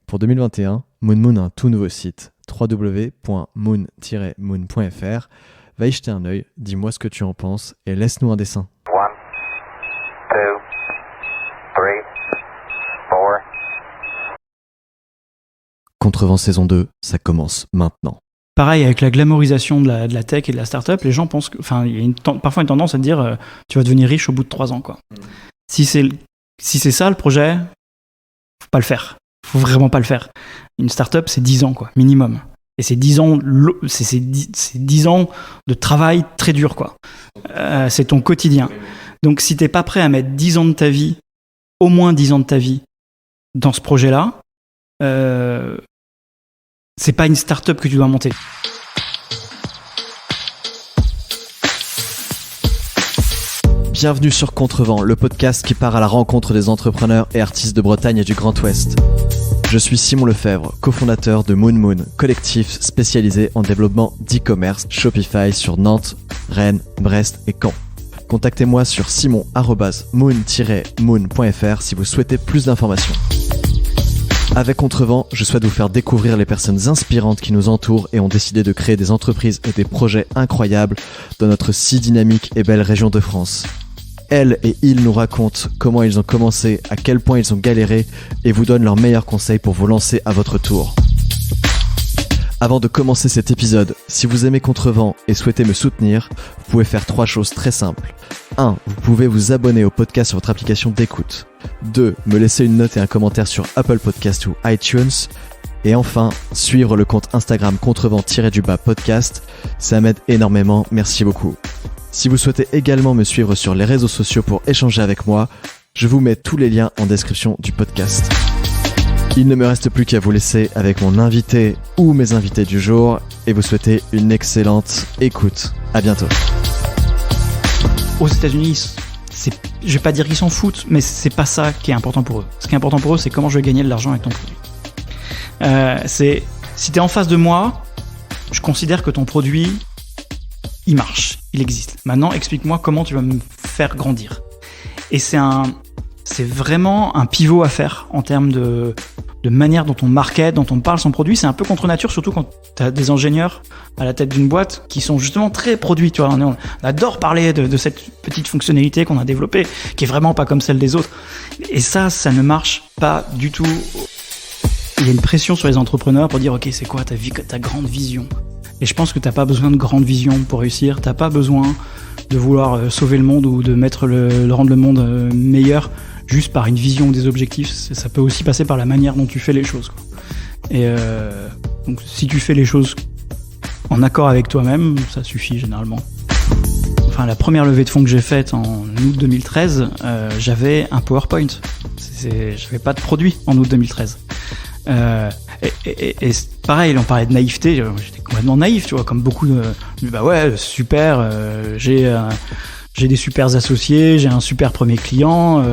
Pour 2021, Moon a un tout nouveau site, www.moon-moon.fr. Va y jeter un œil, dis-moi ce que tu en penses et laisse-nous un dessin. 1, 2, 3, 4. Contrevent saison 2, ça commence maintenant. Pareil, avec la glamourisation de la tech et de la startup, les gens pensent que, il y a parfois une tendance à te dire tu vas devenir riche au bout de 3 ans, quoi. Si c'est ça le projet, faut pas le faire. Faut vraiment pas le faire. Une startup, c'est 10 ans, quoi, minimum. Et c'est 10 ans, c'est 10 ans de travail très dur, quoi. C'est ton quotidien. Donc, si t'es pas prêt à mettre 10 ans de ta vie, au moins 10 ans de ta vie, dans ce projet-là, c'est pas une start-up que tu dois monter. Bienvenue sur Contrevent, le podcast qui part à la rencontre des entrepreneurs et artistes de Bretagne et du Grand Ouest. Je suis Simon Lefebvre, cofondateur de Moon, collectif spécialisé en développement d'e-commerce Shopify sur Nantes, Rennes, Brest et Caen. Contactez-moi sur simon@moon-moon.fr si vous souhaitez plus d'informations. Avec Contrevent, je souhaite vous faire découvrir les personnes inspirantes qui nous entourent et ont décidé de créer des entreprises et des projets incroyables dans notre si dynamique et belle région de France. Elles et ils nous racontent comment ils ont commencé, à quel point ils ont galéré et vous donnent leurs meilleurs conseils pour vous lancer à votre tour. Avant de commencer cet épisode, si vous aimez Contrevent et souhaitez me soutenir, vous pouvez faire 3 choses très simples. 1. Vous pouvez vous abonner au podcast sur votre application d'écoute. 2. Me laisser une note et un commentaire sur Apple Podcast ou iTunes. Et enfin, suivre le compte Instagram Contrevent-podcast. Ça m'aide énormément, merci beaucoup. Si vous souhaitez également me suivre sur les réseaux sociaux pour échanger avec moi, je vous mets tous les liens en description du podcast. Il ne me reste plus qu'à vous laisser avec mon invité ou mes invités du jour et vous souhaiter une excellente écoute. À bientôt. Aux États-Unis, je vais pas dire qu'ils s'en foutent, mais c'est pas ça qui est important pour eux. Ce qui est important pour eux, c'est comment je vais gagner de l'argent avec ton produit. Si t'es en face de moi, je considère que ton produit, il marche, il existe. Maintenant, explique-moi comment tu vas me faire grandir. Et c'est vraiment un pivot à faire en termes de manière dont on market, dont on parle son produit. C'est un peu contre nature, surtout quand tu as des ingénieurs à la tête d'une boîte qui sont justement très produits. Tu vois, on adore parler de cette petite fonctionnalité qu'on a développée, qui est vraiment pas comme celle des autres. Et ça ne marche pas du tout. Il y a une pression sur les entrepreneurs pour dire ok, c'est quoi ta grande vision? Et je pense que t'as pas besoin de grande vision pour réussir. T'as pas besoin de vouloir sauver le monde ou de rendre le monde meilleur juste par une vision ou des objectifs. Ça peut aussi passer par la manière dont tu fais les choses, quoi. Et donc si tu fais les choses en accord avec toi-même, ça suffit généralement. Enfin, la première levée de fonds que j'ai faite en août 2013, j'avais un PowerPoint. J'avais pas de produit en août 2013. Et pareil, on parlait de naïveté, j'étais complètement naïf, tu vois, comme beaucoup de... Bah ouais, super, j'ai des supers associés, j'ai un super premier client,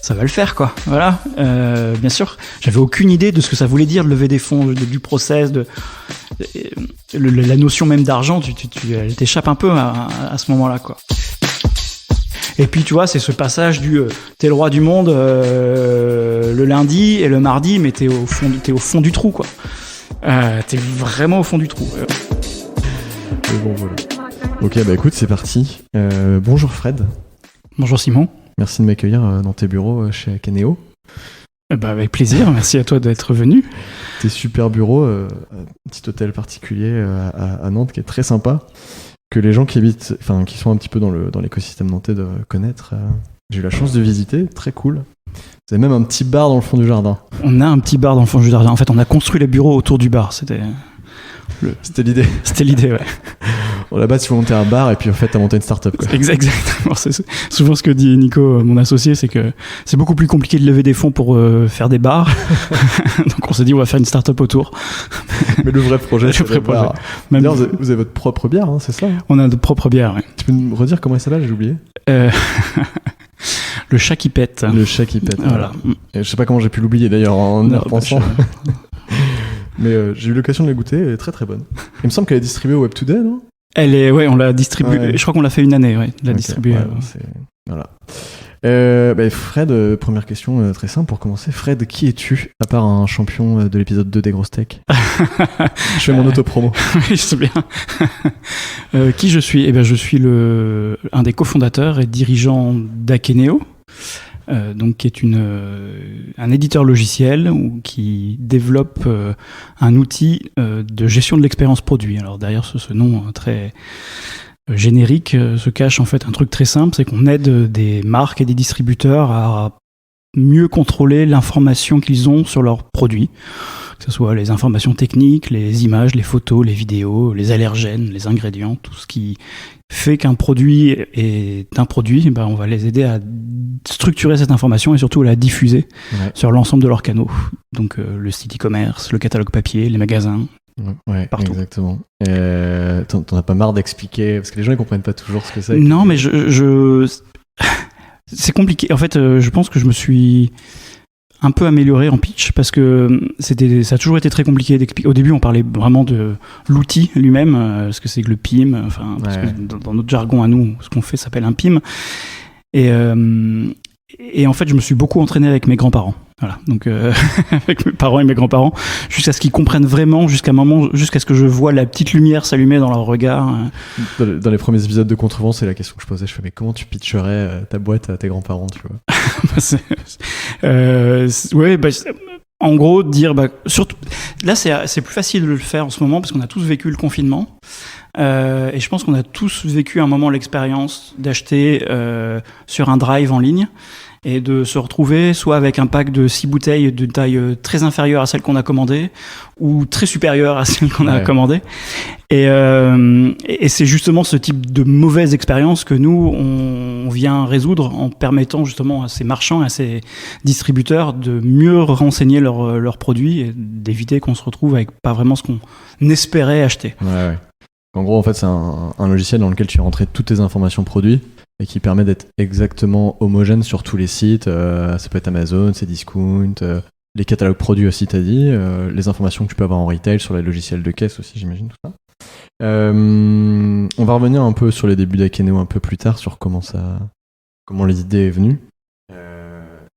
ça va le faire, quoi. Voilà, bien sûr, j'avais aucune idée de ce que ça voulait dire de lever des fonds, du process, la notion même d'argent, elle t'échappe un peu à ce moment-là, quoi. Et puis tu vois, c'est ce passage du t'es le roi du monde le lundi et le mardi, mais t'es au fond du trou, quoi. T'es vraiment au fond du trou. Bon, voilà. Ok, bah écoute, c'est parti. Bonjour Fred. Bonjour Simon. Merci de m'accueillir dans tes bureaux chez Akeneo. Bah avec plaisir, merci à toi d'être venu. Tes super bureaux, un petit hôtel particulier à Nantes qui est très sympa, que les gens qui sont un petit peu dans l'écosystème nantais doivent connaître. J'ai eu la chance de visiter, très cool. Vous avez même un petit bar dans le fond du jardin. On a un petit bar dans le fond du jardin. En fait, on a construit les bureaux autour du bar. C'était l'idée. C'était l'idée, ouais. Bon, là-bas, tu veux monter un bar et puis en fait, t'as monté une start-up, quoi. Exactement. C'est souvent ce que dit Nico, mon associé, c'est que c'est beaucoup plus compliqué de lever des fonds pour faire des bars. Donc on s'est dit, on va faire une start-up autour. Mais le vrai projet, c'est le bar. D'ailleurs, vous avez votre propre bière, hein, c'est ça? On a notre propre bière, ouais. Tu peux me redire comment elle s'appelle? J'ai oublié. Le chat qui pète. Le chat qui pète. Voilà. Et je sais pas comment j'ai pu l'oublier d'ailleurs en y repensant. Mais j'ai eu l'occasion de la goûter, elle est très très bonne. Il me semble qu'elle est distribuée au Web Today, non? Ouais, on l'a distribuée. Ouais. Je crois qu'on l'a fait une année, ouais, de la distribuer. Ouais, voilà. Fred, première question très simple pour commencer. Fred, qui es-tu, à part un champion de l'épisode 2 des grosses tech? Je fais mon auto-promo. Oui, c'est bien. Qui je suis? Je suis un des cofondateurs et dirigeants d'Akeneo, donc qui est un éditeur logiciel qui développe un outil de gestion de l'expérience produit. Alors derrière ce nom très générique se cache en fait un truc très simple, c'est qu'on aide des marques et des distributeurs à mieux contrôler l'information qu'ils ont sur leurs produits, que ce soit les informations techniques, les images, les photos, les vidéos, les allergènes, les ingrédients, tout ce qui fait qu'un produit est un produit. On va les aider à structurer cette information et surtout à la diffuser sur l'ensemble de leurs canaux, donc le site e-commerce, le catalogue papier, les magasins. Ouais, partout. Exactement. T'en as pas marre d'expliquer, parce que les gens ils comprennent pas toujours ce que c'est. Non, mais c'est compliqué. En fait, je pense que je me suis un peu amélioré en pitch parce que ça a toujours été très compliqué d'expliquer. Au début, on parlait vraiment de l'outil lui-même, ce que c'est que le PIM. Parce que dans notre jargon à nous, ce qu'on fait s'appelle un PIM. Et en fait, je me suis beaucoup entraîné avec mes grands-parents. Voilà, donc avec mes parents et mes grands-parents, jusqu'à ce qu'ils comprennent vraiment, jusqu'à ce que je vois la petite lumière s'allumer dans leur regard. Dans les premiers épisodes de Contrevent, c'est la question que je posais. Je fais, mais comment tu pitcherais ta boîte à tes grands-parents, tu vois? En gros, dire, surtout, là, c'est plus facile de le faire en ce moment parce qu'on a tous vécu le confinement. Et je pense qu'on a tous vécu un moment l'expérience d'acheter sur un drive en ligne et de se retrouver soit avec un pack de 6 bouteilles d'une taille très inférieure à celle qu'on a commandée ou très supérieure à celle qu'on a commandée. Et c'est justement ce type de mauvaise expérience que nous, on vient résoudre en permettant justement à ces marchands, à ces distributeurs de mieux renseigner leurs produits et d'éviter qu'on se retrouve avec pas vraiment ce qu'on espérait acheter. Ouais. En gros, en fait, c'est un logiciel dans lequel tu rentrais toutes tes informations produits et qui permet d'être exactement homogène sur tous les sites. Ça peut être Amazon, Cdiscount, les catalogues produits aussi, t'as dit, les informations que tu peux avoir en retail sur les logiciels de caisse aussi, j'imagine, tout ça. On va revenir un peu sur les débuts d'Akeneo un peu plus tard, sur comment l'idée est venue.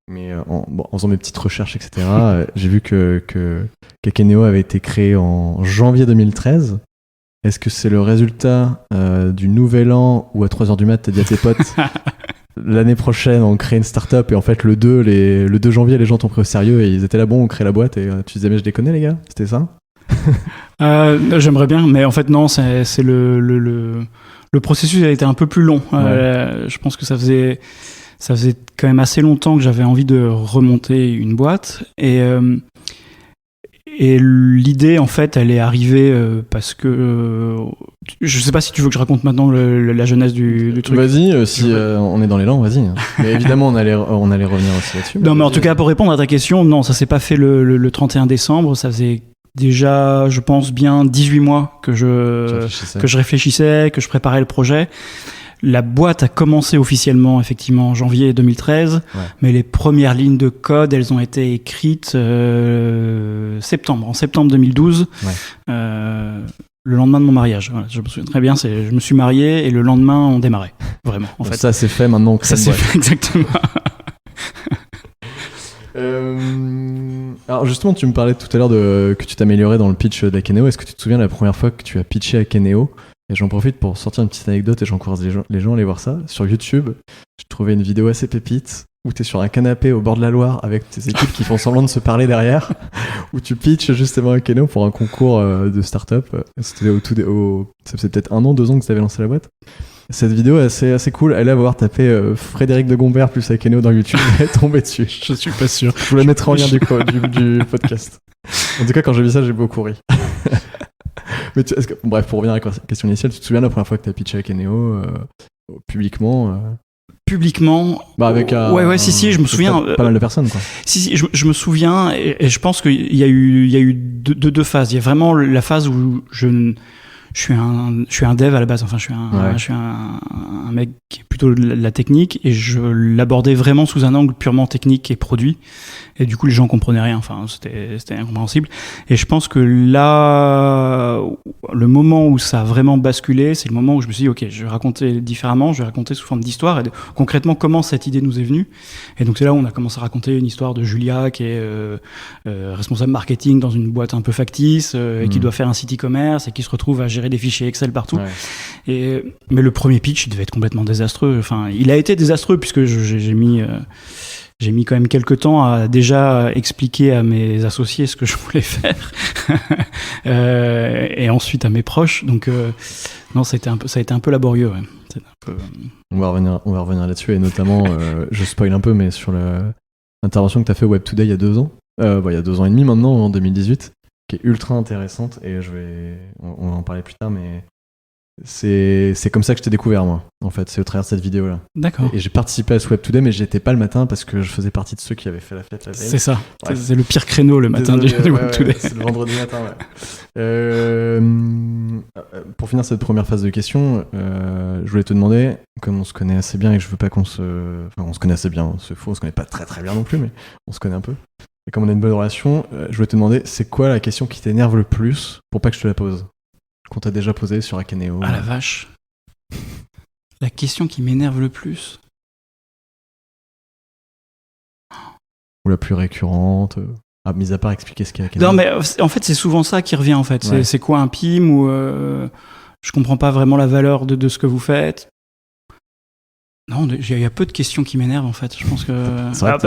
Mais en faisant mes petites recherches, etc., j'ai vu qu'Akeneo avait été créé en janvier 2013. Est-ce que c'est le résultat du nouvel an où à 3h du mat t'as dit à tes potes l'année prochaine on crée une start-up et en fait le 2 janvier les gens t'ont pris au sérieux et ils étaient là, bon on crée la boîte et tu disais mais je déconne les gars, c'était ça? J'aimerais bien, mais en fait non, c'est le processus a été un peu plus long. Je pense que ça faisait quand même assez longtemps que j'avais envie de remonter une boîte et l'idée, en fait, elle est arrivée parce que... je sais pas si tu veux que je raconte maintenant la genèse du truc. Vas-y, on est dans l'élan, vas-y. Mais évidemment, on allait revenir aussi là-dessus. Non, mais en tout cas, pour répondre à ta question, non, ça s'est pas fait le 31 décembre. Ça faisait déjà, je pense, bien 18 mois que je réfléchissais, que je préparais le projet. La boîte a commencé officiellement, effectivement, en janvier 2013, mais les premières lignes de code, elles ont été écrites en septembre 2012, le lendemain de mon mariage. Voilà, je me souviens très bien, je me suis marié et le lendemain, on démarrait. Vraiment, en fait. Ça, c'est fait maintenant. Ça, c'est fait, exactement. Alors justement, tu me parlais tout à l'heure que tu t'améliorais dans le pitch d'Akeneo. Est-ce que tu te souviens de la première fois que tu as pitché Akeneo? Et j'en profite pour sortir une petite anecdote et j'encourage les gens à aller voir ça. Sur YouTube, j'ai trouvé une vidéo assez pépite où t'es sur un canapé au bord de la Loire avec tes équipes qui font semblant de se parler derrière, où tu pitches justement Akeneo pour un concours de start-up. C'était ça faisait peut-être 1 an, 2 ans que tu avais lancé la boîte. Cette vidéo est assez cool. Allez avoir tapé Frédéric de Gombert plus Akeneo dans YouTube et tombé dessus. Je suis pas sûr. Je vous la mettrai en lien du podcast. En tout cas, quand j'ai vu ça, j'ai beaucoup ri. Mais bref, pour revenir à la question initiale, tu te souviens de la première fois que tu as pitché Akeneo publiquement Publiquement, avec si, je me souviens. Pas mal de personnes, quoi. Si, je me souviens, et je pense qu'il y a eu deux phases. Il y a vraiment la phase où je je suis un dev à la base. Enfin, je suis un mec qui est plutôt de la technique et je l'abordais vraiment sous un angle purement technique et produit. Et du coup, les gens comprenaient rien. Enfin, c'était incompréhensible. Et je pense que là, le moment où ça a vraiment basculé, c'est le moment où je me suis dit, ok, je vais raconter différemment, je vais raconter sous forme d'histoire et concrètement comment cette idée nous est venue. Et donc c'est là où on a commencé à raconter une histoire de Julia qui est responsable marketing dans une boîte un peu factice et qui doit faire un site e-commerce et qui se retrouve à gérer des fichiers Excel partout. Ouais. Mais le premier pitch devait être complètement désastreux. Enfin, il a été désastreux puisque j'ai mis quand même quelques temps à déjà expliquer à mes associés ce que je voulais faire et ensuite à mes proches. Donc non, ça a été un peu laborieux. Ouais. On va revenir là-dessus et notamment, je spoil un peu, mais sur l'intervention que tu as fait au Web Today il y a 2 ans, il y a 2 ans et demi maintenant, en 2018, qui est ultra intéressante et on va en parler plus tard, mais c'est comme ça que je t'ai découvert, moi, en fait, c'est au travers de cette vidéo-là. D'accord. Et j'ai participé à ce Web Today, mais j'étais pas le matin parce que je faisais partie de ceux qui avaient fait la fête la veille. C'est ça, ouais. C'est le pire créneau le matin du Web Today. C'est le vendredi matin, pour finir cette première phase de questions, je voulais te demander, comme on se connaît assez bien et que je veux pas on se connaît assez bien, c'est faux, on se connaît pas très très bien non plus, mais on se connaît un peu. Et comme on a une bonne relation, je voulais te demander, c'est quoi la question qui t'énerve le plus pour pas que je te la pose ? Qu'on t'a déjà posé sur Akeneo. Ah la vache. La question qui m'énerve le plus. Ou la plus récurrente. Ah, mis à part expliquer ce qu'est Akeneo. Non, mais en fait, c'est souvent ça qui revient, en fait. Ouais. C'est quoi un PIM ou je comprends pas vraiment la valeur de ce que vous faites. Non, il y a peu de questions qui m'énervent, en fait. Je pense que...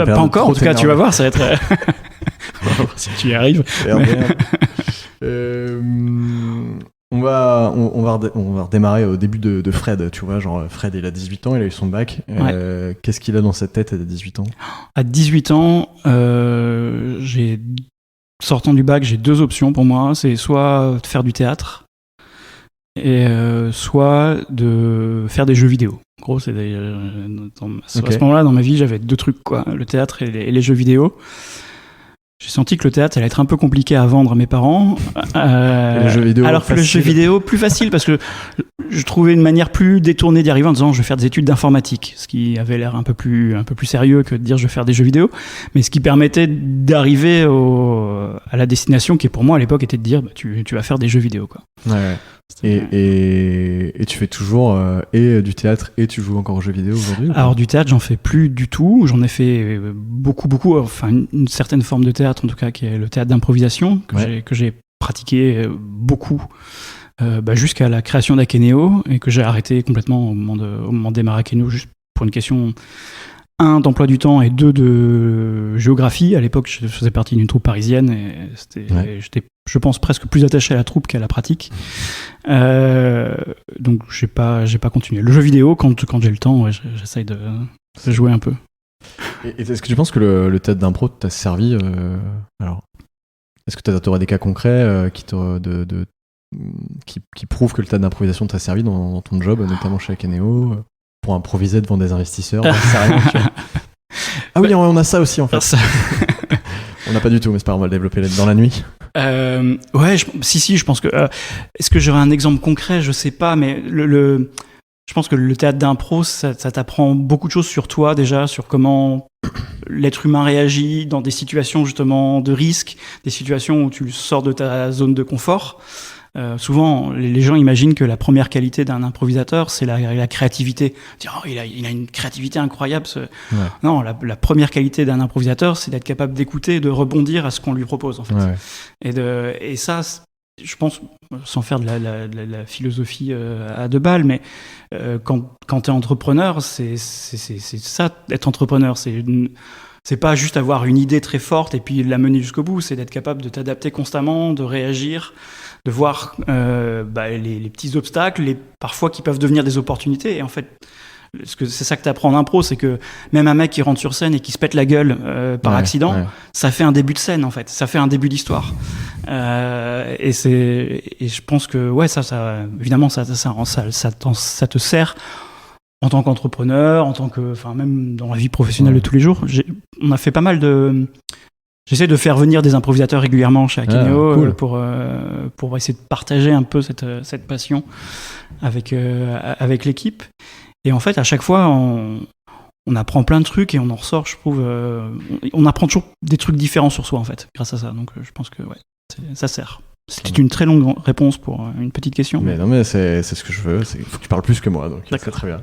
pas encore, en tout cas, tu vas voir, ça va être... si tu y arrives. On va redémarrer au début de Fred, tu vois, genre Fred il a 18 ans, il a eu son bac, qu'est-ce qu'il a dans sa tête à 18 ans ? À 18 ans, sortant du bac, j'ai 2 options pour moi, c'est soit de faire du théâtre, et soit de faire des jeux vidéo. En gros, à ce moment-là, dans ma vie, j'avais 2 trucs, quoi, le théâtre et les jeux vidéo. J'ai senti que le théâtre allait être un peu compliqué à vendre à mes parents. Le jeu vidéo alors que le jeu vidéo, plus facile, parce que je trouvais une manière plus détournée d'y arriver en disant je vais faire des études d'informatique, ce qui avait l'air un peu plus sérieux que de dire je vais faire des jeux vidéo, mais ce qui permettait d'arriver à la destination qui pour moi à l'époque était de dire bah, tu vas faire des jeux vidéo, quoi. Ouais. Et tu fais toujours et du théâtre et tu joues encore aux jeux vidéo aujourd'hui ? Alors du théâtre j'en fais plus du tout, j'en ai fait beaucoup, enfin une certaine forme de théâtre en tout cas qui est le théâtre d'improvisation que j'ai pratiqué beaucoup jusqu'à la création d'Akeneo et que j'ai arrêté complètement au moment de démarrer Akeneo juste pour une question 1 d'emploi du temps et 2 de géographie. À l'époque je faisais partie d'une troupe parisienne et j'étais je pense presque plus attaché à la troupe qu'à la pratique. Donc j'ai pas continué. Le jeu vidéo, quand j'ai le temps, j'essaye de jouer un peu. Et est-ce que tu penses que le théâtre d'impro t'a servi alors, est-ce que tu aurais des cas concrets qui prouvent que le théâtre d'improvisation t'a servi dans ton job, notamment chez Akeneo, pour improviser devant des investisseurs? Ah oui, on a ça aussi en fait. On n'a pas du tout, mais c'est pas grave, on va le développer dans la nuit. Je pense que... est-ce que j'aurais un exemple concret ? Je sais pas, mais je pense que le théâtre d'impro, ça t'apprend beaucoup de choses sur toi déjà, sur comment l'être humain réagit dans des situations justement de risque, des situations où tu sors de ta zone de confort. Souvent, les gens imaginent que la première qualité d'un improvisateur, c'est la créativité. Dire, il a une créativité incroyable. Non, la première qualité d'un improvisateur, c'est d'être capable d'écouter et de rebondir à ce qu'on lui propose, en fait. Ouais. Et ça, je pense, sans faire de la philosophie à 2 balles, mais quand t'es entrepreneur, c'est ça, être entrepreneur. C'est pas juste avoir une idée très forte et puis la mener jusqu'au bout, c'est d'être capable de t'adapter constamment, de réagir, de voir les petits obstacles, parfois qui peuvent devenir des opportunités. Et en fait, c'est ça que tu apprends en impro, c'est que même un mec qui rentre sur scène et qui se pète la gueule par accident, ça fait un début de scène en fait, ça fait un début d'histoire. Et je pense que ça évidemment ça te sert en tant qu'entrepreneur, même dans la vie professionnelle de tous les jours. On a fait pas mal de J'essaie de faire venir des improvisateurs régulièrement chez Akeneo cool. pour essayer de partager un peu cette passion avec l'équipe. Et en fait, à chaque fois, on apprend plein de trucs et on en ressort, je trouve. On apprend toujours des trucs différents sur soi, en fait, grâce à ça. Donc, je pense que ça sert. C'était une très longue réponse pour une petite question. Mais non, mais c'est ce que je veux. Il faut que tu parles plus que moi, donc c'est très bien.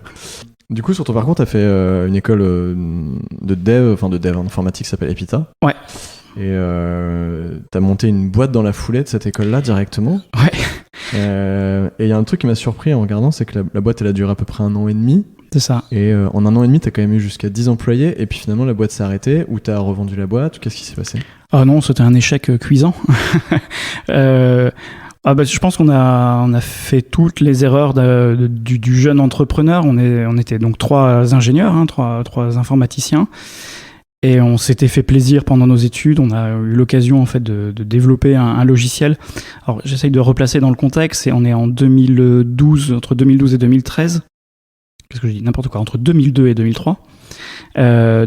Du coup, sur ton parcours, tu as fait une école de dev en informatique qui s'appelle Epita. Ouais. Et tu as monté une boîte dans la foulée de cette école-là directement. Ouais. Et il y a un truc qui m'a surpris en regardant, c'est que la boîte, elle a duré à peu près 1 an et demi. C'est ça. Et en 1 an et demi, tu as quand même eu jusqu'à 10 employés. Et puis finalement, la boîte s'est arrêtée ou tu as revendu la boîte. Qu'est-ce qui s'est passé ? Ah non, c'était un échec cuisant. Je pense qu'on a fait toutes les erreurs du jeune entrepreneur. On était donc 3 ingénieurs, 3 informaticiens. Et on s'était fait plaisir pendant nos études. On a eu l'occasion en fait de développer un logiciel. Alors j'essaye de replacer dans le contexte. Et on est en 2012, entre 2012 et 2013. Qu'est-ce que je dis ? N'importe quoi. Entre 2002 et 2003.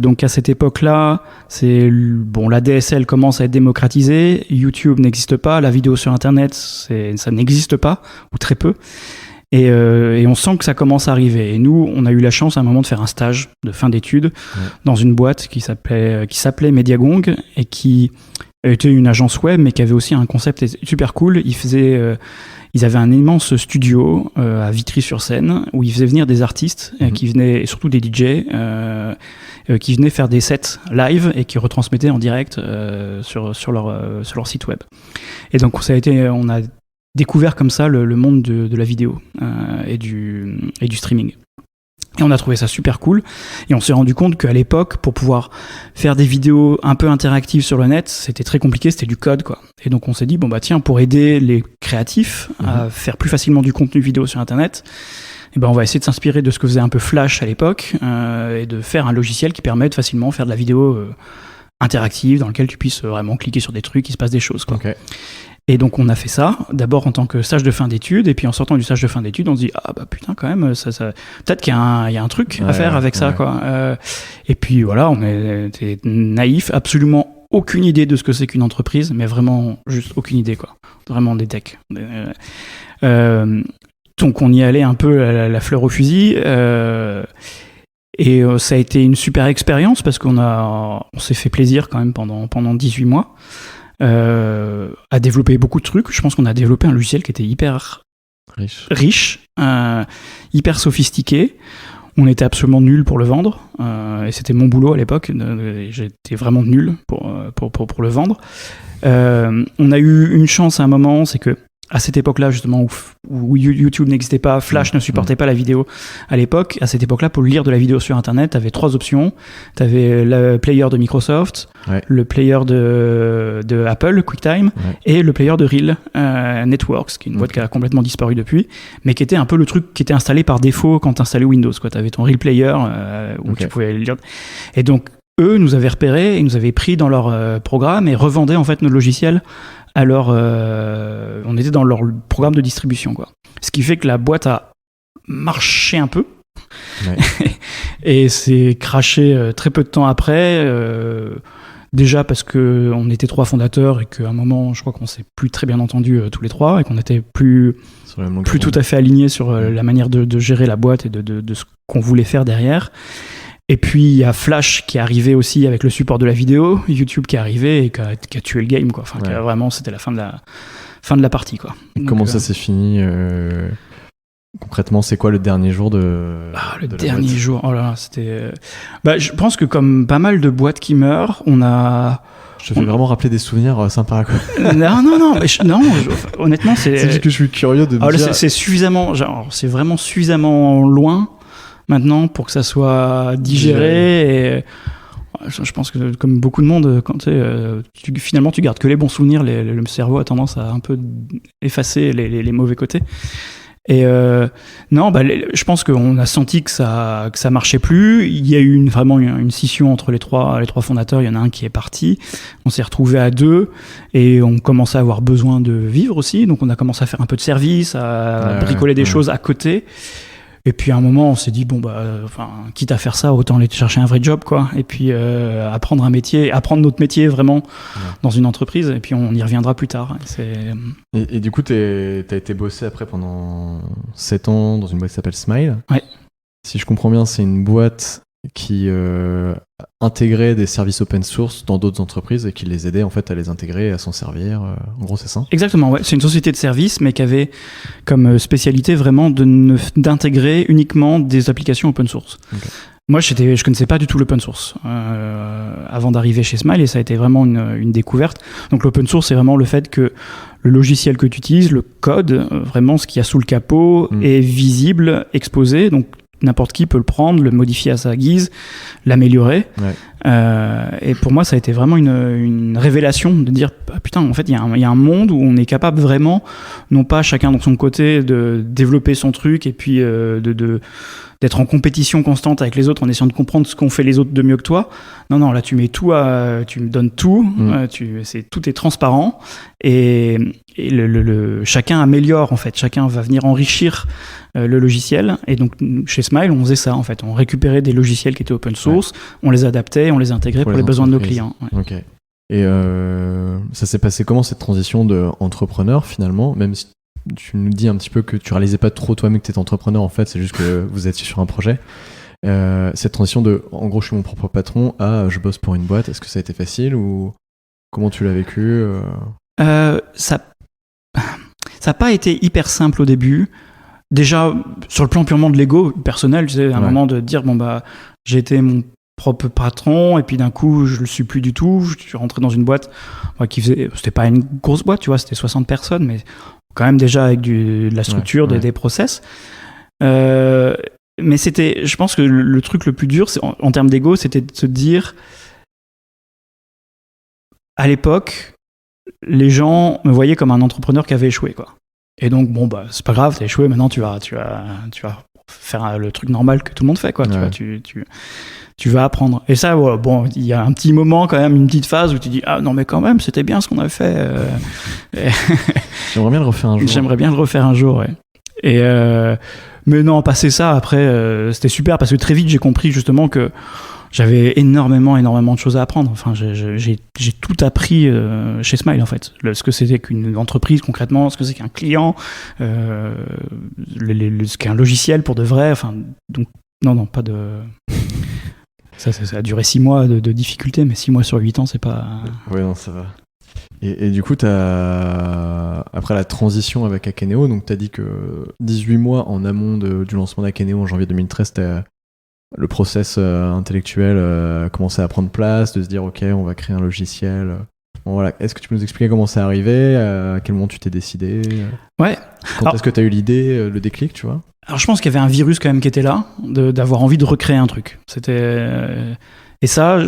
Donc à cette époque-là, la DSL commence à être démocratisée. YouTube n'existe pas. La vidéo sur Internet, ça n'existe pas ou très peu. Et on sent que ça commence à arriver. Et nous, on a eu la chance à un moment de faire un stage de fin d'études dans une boîte qui s'appelait Mediagong et qui était une agence web, mais qui avait aussi un concept super cool. Ils avaient un immense studio à Vitry-sur-Seine où ils faisaient venir des artistes qui venaient, et surtout des DJ, qui venaient faire des sets live et qui retransmettaient en direct sur leur site web. Et donc on a découvert comme ça le monde de la vidéo et du streaming. Et on a trouvé ça super cool. Et on s'est rendu compte qu'à l'époque, pour pouvoir faire des vidéos un peu interactives sur le net, c'était très compliqué, c'était du code, quoi. Et donc on s'est dit, tiens, pour aider les créatifs à faire plus facilement du contenu vidéo sur Internet, on va essayer de s'inspirer de ce que faisait un peu Flash à l'époque et de faire un logiciel qui permet de facilement faire de la vidéo interactive dans lequel tu puisses vraiment cliquer sur des trucs, il se passe des choses, quoi. Okay. Et donc on a fait ça, d'abord en tant que stage de fin d'études, et puis en sortant du stage de fin d'études, on se dit putain quand même, ça peut-être qu'il y a un truc à faire avec ça, quoi. Et puis voilà, on était naïfs, absolument aucune idée de ce que c'est qu'une entreprise, mais vraiment juste aucune idée, quoi. Vraiment des techs. Donc on y allait un peu la fleur au fusil. Et ça a été une super expérience parce on s'est fait plaisir quand même pendant 18 mois. À développer beaucoup de trucs. Je pense qu'on a développé un logiciel qui était hyper riche, hyper sophistiqué. On était absolument nuls pour le vendre, et c'était mon boulot à l'époque. J'étais vraiment nul pour le vendre. On a eu une chance à un moment, c'est que à cette époque-là, justement, où YouTube n'existait pas, Flash ne supportait pas la vidéo à l'époque, à cette époque-là, pour lire de la vidéo sur Internet, tu avais 3 options. Tu avais le player de Microsoft, le player de Apple, QuickTime, et le player de Reel Networks, qui est une boîte qui a complètement disparu depuis, mais qui était un peu le truc qui était installé par défaut quand tu installais Windows. Tu avais ton Reel Player où tu pouvais lire. Et donc, eux nous avaient repérés, ils nous avaient pris dans leur programme et revendaient en fait nos logiciels. Alors, on était dans leur programme de distribution, quoi. Ce qui fait que la boîte a marché un peu et s'est crashé très peu de temps après. Déjà parce que on était 3 fondateurs et qu'à un moment, je crois qu'on s'est plus très bien entendus tous les 3 et qu'on était plus tout à fait alignés sur la manière de gérer la boîte et de ce qu'on voulait faire derrière. Et puis il y a Flash qui est arrivé aussi avec le support de la vidéo, YouTube qui est arrivé et qui a tué le game, quoi. Enfin, vraiment, c'était la fin de la partie, quoi. Donc, comment ça s'est fini concrètement, c'est quoi le dernier jour de le dernier jour, oh là là, c'était je pense que comme pas mal de boîtes qui meurent, je te fais vraiment rappeler des souvenirs sympas, quoi. Honnêtement, c'est juste que je suis curieux de me dire... c'est suffisamment, c'est vraiment suffisamment loin maintenant pour que ça soit digéré. Et je pense que comme beaucoup de monde, quand finalement tu gardes que les bons souvenirs, le cerveau a tendance à un peu effacer les mauvais côtés. Et je pense qu'on a senti que ça marchait plus. Il y a eu vraiment une scission entre les trois fondateurs. Il y en a un qui est parti. On s'est retrouvés à 2 et on commençait à avoir besoin de vivre aussi. Donc on a commencé à faire un peu de service, à bricoler des choses à côté. Et puis à un moment, on s'est dit quitte à faire ça, autant aller chercher un vrai job, quoi. Et puis apprendre notre métier vraiment dans une entreprise. Et puis on y reviendra plus tard. Et du coup, t'as été bossé après pendant 7 ans dans une boîte qui s'appelle Smile. Ouais. Si je comprends bien, c'est une boîte qui intégrait des services open source dans d'autres entreprises et qui les aidait en fait à les intégrer et à s'en servir. En gros, c'est ça ? Exactement, ouais. C'est une société de services, mais qui avait comme spécialité vraiment d'intégrer uniquement des applications open source. Okay. Moi, je connaissais pas du tout l'open source avant d'arriver chez Smile, et ça a été vraiment une découverte. Donc l'open source, c'est vraiment le fait que le logiciel que tu utilises, le code, vraiment ce qu'il y a sous le capot, est visible, exposé. Donc n'importe qui peut le prendre, le modifier à sa guise, l'améliorer. Ouais. Et pour moi, ça a été vraiment une révélation de dire putain, en fait, il y a un monde où on est capable vraiment, non pas chacun dans son côté, de développer son truc et puis d'être en compétition constante avec les autres en essayant de comprendre ce qu'ont fait les autres de mieux que toi. Non, là, tu mets tout tu me donnes tout, tout est transparent et chacun améliore, en fait. Chacun va venir enrichir le logiciel. Et donc, chez Smile, on faisait ça, en fait. On récupérait des logiciels qui étaient open source, on les adaptait, on les intégrait pour les besoins de nos clients. Ouais. Ok. Et ça s'est passé comment, cette transition d'entrepreneur, finalement, même si tu nous dis un petit peu que tu réalisais pas trop toi-même que tu étais entrepreneur, en fait, c'est juste que vous étiez sur un projet. Cette transition en gros, je suis mon propre patron à je bosse pour une boîte, est-ce que ça a été facile ou comment tu l'as vécu Ça n'a pas été hyper simple au début. Déjà, sur le plan purement de l'ego personnel, tu sais, à un moment de dire j'ai été mon propre patron et puis d'un coup je le suis plus du tout. Je suis rentré dans une boîte c'était pas une grosse boîte, tu vois, c'était 60 personnes, mais quand même déjà avec de la structure, des process. Mais je pense que le truc le plus dur, en termes d'ego, c'était de se dire, à l'époque, les gens me voyaient comme un entrepreneur qui avait échoué, quoi. Et donc, c'est pas grave, t'as échoué, maintenant tu vas faire le truc normal que tout le monde fait, quoi. Tu vas apprendre. Et ça, il y a un petit moment, quand même, une petite phase où tu dis, ah non, mais quand même, c'était bien ce qu'on avait fait. J'aimerais bien le refaire un jour. J'aimerais bien le refaire un jour, ouais. Et, mais non, passer ça, après, c'était super parce que très vite, j'ai compris justement que j'avais énormément de choses à apprendre. Enfin, j'ai tout appris chez Smile, en fait. Ce que c'était qu'une entreprise, concrètement, ce que c'est qu'un client, ce qu'est un logiciel pour de vrai. Enfin, donc, non, pas de... Ça a duré 6 mois de difficulté, mais 6 mois sur 8 ans, c'est pas... Ouais, non, ça va. Et du coup, après la transition avec Akeneo, donc tu as dit que 18 mois en amont du lancement d'Akeneo en janvier 2013, le process intellectuel commençait à prendre place, de se dire ok, on va créer un logiciel. Bon, voilà. Est-ce que tu peux nous expliquer comment c'est arrivé, à quel moment tu t'es décidé, Ouais. Quand est-ce que tu as eu l'idée, le déclic, tu vois? Alors je pense qu'il y avait un virus quand même qui était là, d'avoir envie de recréer un truc. Et ça,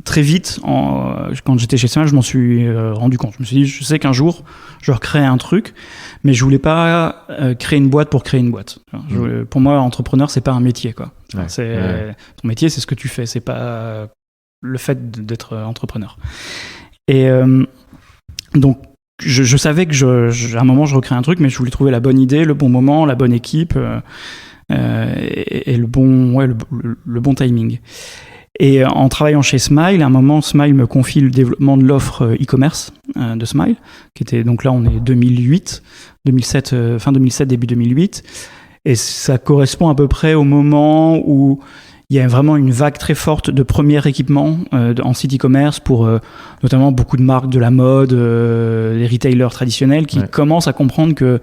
très vite, quand j'étais chez Smile, je m'en suis rendu compte. Je me suis dit, je sais qu'un jour, je recrée un truc, mais je voulais pas créer une boîte pour créer une boîte. Pour moi, entrepreneur, c'est pas un métier, quoi. Ton métier, c'est ce que tu fais, c'est pas le fait d'être entrepreneur. Et donc, je savais que à un moment, je recrée un truc, mais je voulais trouver la bonne idée, le bon moment, la bonne équipe et le bon timing. Et en travaillant chez Smile, à un moment, Smile me confie le développement de l'offre e-commerce de Smile, qui était, donc là, on est 2007, fin 2007, début 2008. Et ça correspond à peu près au moment où il y a vraiment une vague très forte de premiers équipements en site e-commerce pour notamment beaucoup de marques de la mode, les retailers traditionnels qui commencent à comprendre que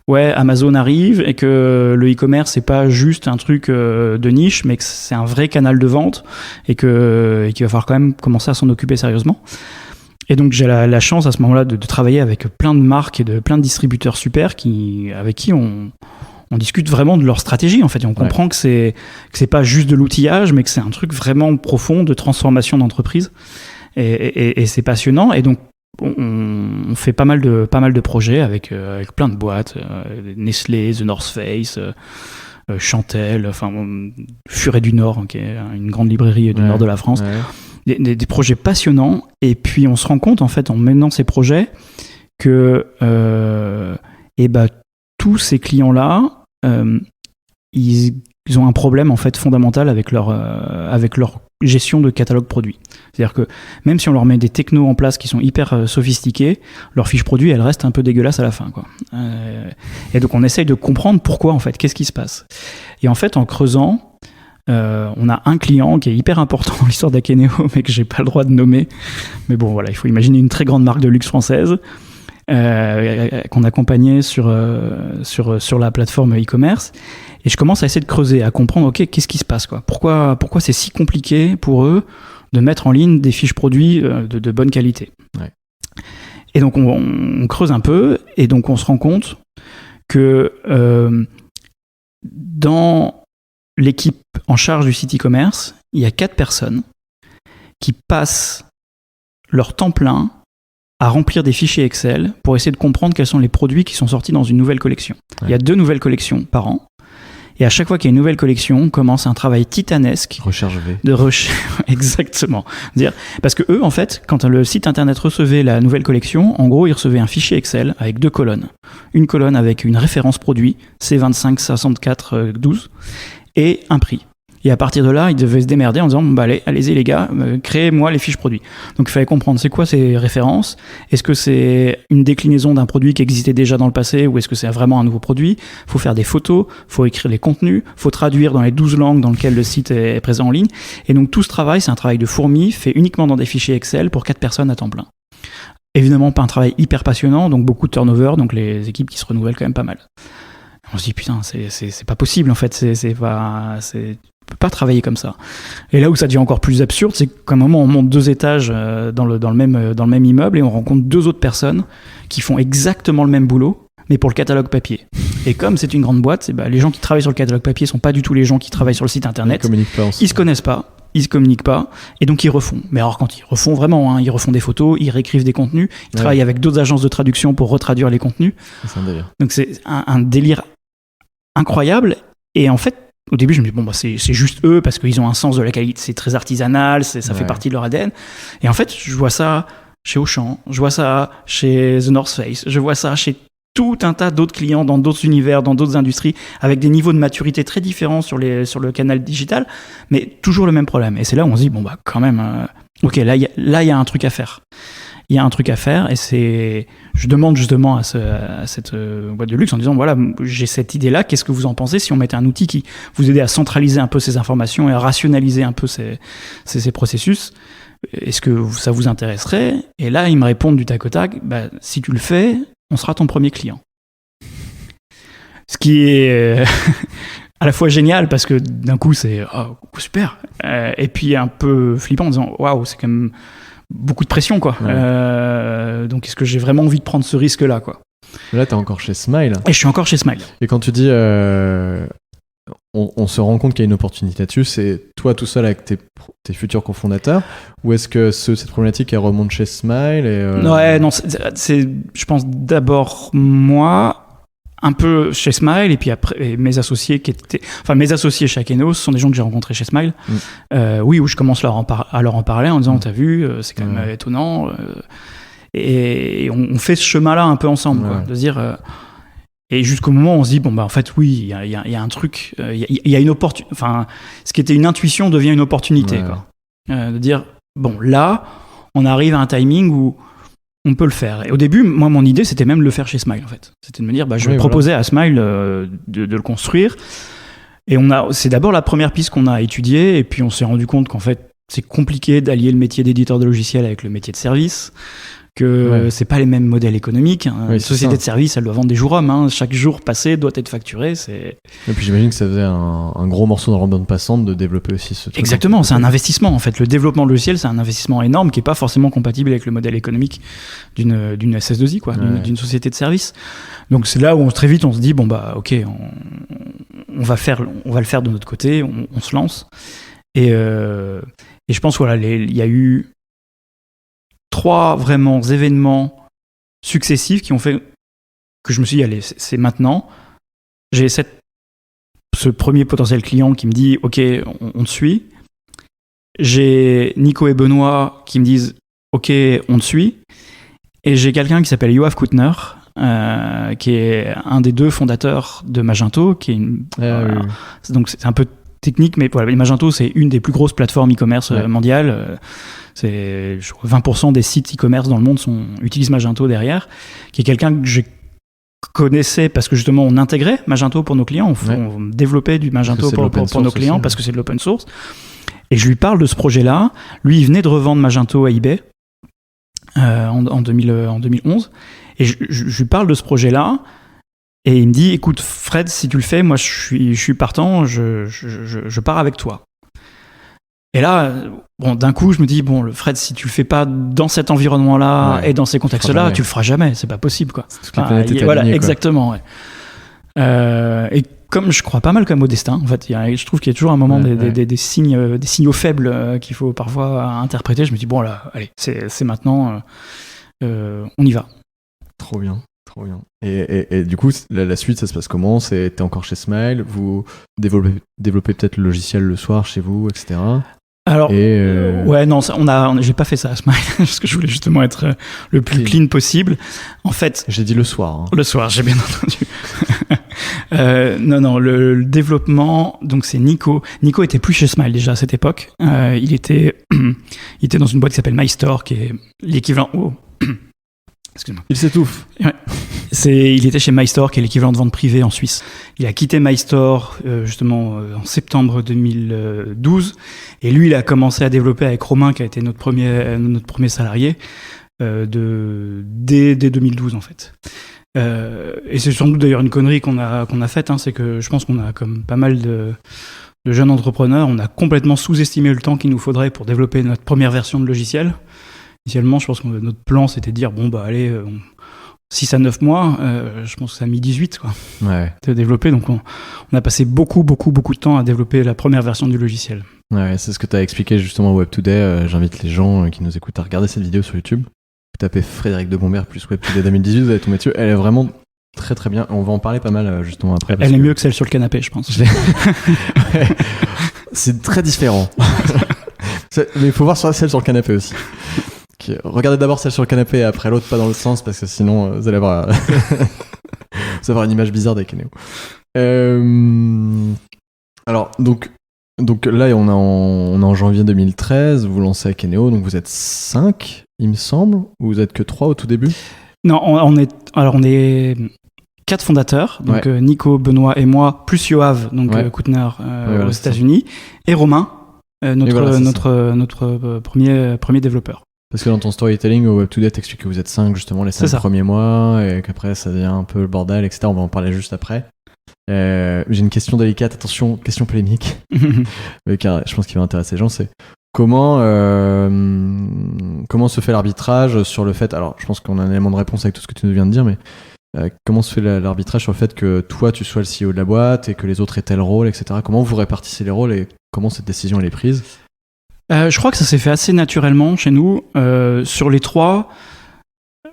Amazon arrive et que le e-commerce c'est pas juste un truc de niche, mais que c'est un vrai canal de vente et qu'il va falloir quand même commencer à s'en occuper sérieusement. Et donc j'ai la chance à ce moment-là de travailler avec plein de marques et plein de distributeurs super avec qui on discute vraiment de leur stratégie, en fait. Et on comprend que c'est pas juste de l'outillage, mais que c'est un truc vraiment profond de transformation d'entreprise. Et c'est passionnant. Et donc, on fait pas mal de projets avec plein de boîtes. Nestlé, The North Face, Chantel, Furet du Nord, qui est une grande librairie du nord de la France. Des projets passionnants. Et puis, on se rend compte, en fait, en menant ces projets, que tous ces clients-là ils ont un problème en fait fondamental avec leur gestion de catalogue produit. C'est-à-dire que même si on leur met des technos en place qui sont hyper sophistiqués, leur fiche produit, elle reste un peu dégueulasse à la fin, quoi. Et donc on essaye de comprendre pourquoi en fait, qu'est-ce qui se passe. Et en fait, en creusant, on a un client qui est hyper important dans l'histoire d'Akeneo, mais que j'ai pas le droit de nommer. Mais bon, voilà, il faut imaginer une très grande marque de luxe française qu'on accompagnait sur la plateforme e-commerce. Et je commence à essayer de creuser, à comprendre, ok, qu'est-ce qui se passe, quoi. Pourquoi c'est si compliqué pour eux de mettre en ligne des fiches produits de bonne qualité. Ouais. Et donc on creuse un peu, et donc on se rend compte que dans l'équipe en charge du site e-commerce, il y a 4 personnes qui passent leur temps plein à remplir des fichiers Excel pour essayer de comprendre quels sont les produits qui sont sortis dans une nouvelle collection. Ouais. Il y a 2 nouvelles collections par an. Et à chaque fois qu'il y a une nouvelle collection, on commence un travail titanesque de recherche. Exactement. Parce que eux, en fait, quand le site internet recevait la nouvelle collection, en gros, ils recevaient un fichier Excel avec 2 colonnes. Une colonne avec une référence produit, C25 64 12, et un prix. Et à partir de là, ils devaient se démerder en disant allez-y les gars, créez-moi les fiches produits. Donc il fallait comprendre c'est quoi ces références. Est-ce que c'est une déclinaison d'un produit qui existait déjà dans le passé, ou est-ce que c'est vraiment un nouveau produit? Il faut faire des photos, il faut écrire les contenus, il faut traduire dans les 12 langues dans lesquelles le site est présent en ligne. Et donc tout ce travail, c'est un travail de fourmi fait uniquement dans des fichiers Excel pour 4 personnes à temps plein. Évidemment pas un travail hyper passionnant, donc beaucoup de turnover, donc les équipes qui se renouvellent quand même pas mal. On se dit putain, c'est pas possible en fait, on peut pas travailler comme ça. Et là où ça devient encore plus absurde, c'est qu'à un moment on monte 2 étages dans le même immeuble et on rencontre 2 autres personnes qui font exactement le même boulot, mais pour le catalogue papier. Et comme c'est une grande boîte, les gens qui travaillent sur le catalogue papier sont pas du tout les gens qui travaillent sur le site internet. Ils se connaissent pas. Ils se communiquent pas, et donc ils refont. Mais alors quand ils refont vraiment, ils refont des photos, ils réécrivent des contenus, ils travaillent avec d'autres agences de traduction pour retraduire les contenus. C'est un délire. Donc c'est un délire incroyable. Et en fait, au début, je me dis c'est juste eux parce qu'ils ont un sens de la qualité, c'est très artisanal, ça fait partie de leur ADN. Et en fait, je vois ça chez Auchan, je vois ça chez The North Face, je vois ça chez tout un tas d'autres clients dans d'autres univers, dans d'autres industries, avec des niveaux de maturité très différents sur le canal digital, mais toujours le même problème. Et c'est là où on se dit, quand même, ok, là, il y a un truc à faire. Il y a un truc à faire, et je demande justement à cette boîte de luxe en disant, voilà, j'ai cette idée-là, qu'est-ce que vous en pensez si on mettait un outil qui vous aidait à centraliser un peu ces informations et à rationaliser un peu ces processus? Est-ce que ça vous intéresserait? Et là, ils me répondent du tac au tac, si tu le fais, on sera ton premier client. Ce qui est à la fois génial parce que d'un coup c'est super, et puis un peu flippant en disant waouh, c'est quand même beaucoup de pression, quoi. Ouais. Donc est-ce que j'ai vraiment envie de prendre ce risque là, quoi? Là t'es encore chez Smile. Et je suis encore chez Smile. Et quand tu dis on se rend compte qu'il y a une opportunité là-dessus, c'est toi tout seul avec tes futurs cofondateurs, ou est-ce que cette problématique elle remonte chez Smile non, c'est je pense d'abord moi, un peu chez Smile, et puis après mes associés mes associés chez Akeneo, ce sont des gens que j'ai rencontrés chez Smile. Où je commence à leur en parler en disant t'as vu, c'est quand même étonnant, et on fait ce chemin-là un peu ensemble, quoi, de se dire. Et jusqu'au moment où on se dit, en fait, oui, il y a un truc, il y a une opportunité, enfin, ce qui était une intuition devient une opportunité, quoi. De dire, là, on arrive à un timing où on peut le faire. Et au début, moi, mon idée, c'était même de le faire chez Smile, en fait. C'était de me dire, je vais proposer à Smile de le construire. Et c'est d'abord la première piste qu'on a étudiée, et puis on s'est rendu compte qu'en fait, c'est compliqué d'allier le métier d'éditeur de logiciel avec le métier de service, que c'est pas les mêmes modèles économiques. Une société de service, elle doit vendre des jours hommes. Chaque jour passé doit être facturé. Et puis j'imagine que ça faisait un gros morceau dans la bande passante de développer aussi ce truc. Exactement, c'est un investissement en fait. Le développement de logiciel, c'est un investissement énorme qui est pas forcément compatible avec le modèle économique d'une SS2I, quoi, d'une société de service. Donc c'est là où très vite on se dit ok, on va le faire de notre côté, on se lance. Et je pense il y a eu 3 vraiment événements successifs qui ont fait que je me suis dit, allez, c'est maintenant. J'ai ce premier potentiel client qui me dit, ok, on te suit. J'ai Nico et Benoît qui me disent, ok, on te suit. Et j'ai quelqu'un qui s'appelle Yoav Koutner, qui est un des 2 fondateurs de Magento, qui est donc c'est un peu technique, mais voilà, Magento, c'est une des plus grosses plateformes e-commerce mondiales. C'est 20% des sites e-commerce dans le monde utilisent Magento derrière, qui est quelqu'un que je connaissais parce que justement on intégrait Magento pour nos clients, on développait du Magento pour nos clients parce que c'est de l'open source. Et je lui parle de ce projet-là. Lui, il venait de revendre Magento à eBay en 2011. Et je lui parle de ce projet-là. Et il me dit, écoute, Fred, si tu le fais, moi, je suis partant, je pars avec toi. Et là, bon, d'un coup, je me dis, bon, Fred, si tu le fais pas dans cet environnement-là et dans ces contextes-là, tu le feras jamais. C'est pas possible, quoi. Toute la planète est voilà, alignée, exactement. Ouais. Et comme je crois pas mal comme au destin, en fait, je trouve qu'il y a toujours un moment des signaux faibles qu'il faut parfois interpréter. Je me dis, bon, là, allez, c'est maintenant, on y va. Trop bien. Trop bien. Et du coup, la suite, ça se passe comment ? T'es encore chez Smile ? Vous développez peut-être le logiciel le soir chez vous, etc. Alors, ouais, non, j'ai pas fait ça à Smile, parce que je voulais justement être le plus clean possible. En fait, j'ai dit le soir. Hein. Le soir, j'ai bien entendu. Non, le développement, donc c'est Nico. Nico était plus chez Smile déjà à cette époque. Il était dans une boîte qui s'appelle MyStore, qui est l'équivalent. Oh. Excuse-moi. Il s'étouffe. Ouais. Il était chez MyStore, qui est l'équivalent de vente privée en Suisse. Il a quitté MyStore justement en septembre 2012, et lui, il a commencé à développer avec Romain, qui a été notre premier salarié dès 2012 en fait. Et c'est sans doute d'ailleurs une connerie qu'on a faite, hein, c'est que je pense qu'on a comme pas mal de jeunes entrepreneurs, on a complètement sous-estimé le temps qu'il nous faudrait pour développer notre première version de logiciel. Initialement, je pense que notre plan, c'était de dire, bon, bah allez, 6 à 9 mois, je pense que ça a mis 18, quoi, de développer. Donc, on a passé beaucoup de temps à développer la première version du logiciel. Ouais, c'est ce que tu as expliqué justement au Web Today. J'invite les gens qui nous écoutent à regarder cette vidéo sur YouTube. Vous tapez Frédéric de Bombert plus Web Today 2018, vous allez tomber dessus. Elle est vraiment très très bien. On va en parler pas mal justement après. Elle est mieux que celle sur le canapé, je pense. Ouais. C'est très différent. Mais il faut voir celle sur le canapé aussi. Regardez d'abord celle sur le canapé et après l'autre pas dans l'autre sens, parce que sinon vous allez avoir une image bizarre d'Akeneo. Alors donc là on est en janvier 2013, vous lancez Akeneo, donc vous êtes 5 il me semble, ou vous êtes que 3 au tout début ? Non, on est 4 fondateurs, donc Nico, Benoît et moi, plus Yoav, donc Koutner aux États-Unis, et Romain, notre premier développeur. Parce que dans ton storytelling au Web Today, t'expliques que vous êtes 5 justement les 5 premiers mois, et qu'après ça devient un peu le bordel, etc. On va en parler juste après. J'ai une question délicate, attention, question polémique, car je pense qu'il va intéresser les gens, c'est comment se fait l'arbitrage sur le fait, alors je pense qu'on a un élément de réponse avec tout ce que tu nous viens de dire, mais comment se fait l'arbitrage sur le fait que toi tu sois le CEO de la boîte et que les autres aient tel rôle, etc. Comment vous répartissez les rôles et comment cette décision elle est prise ? Je crois que ça s'est fait assez naturellement chez nous. Sur les 3,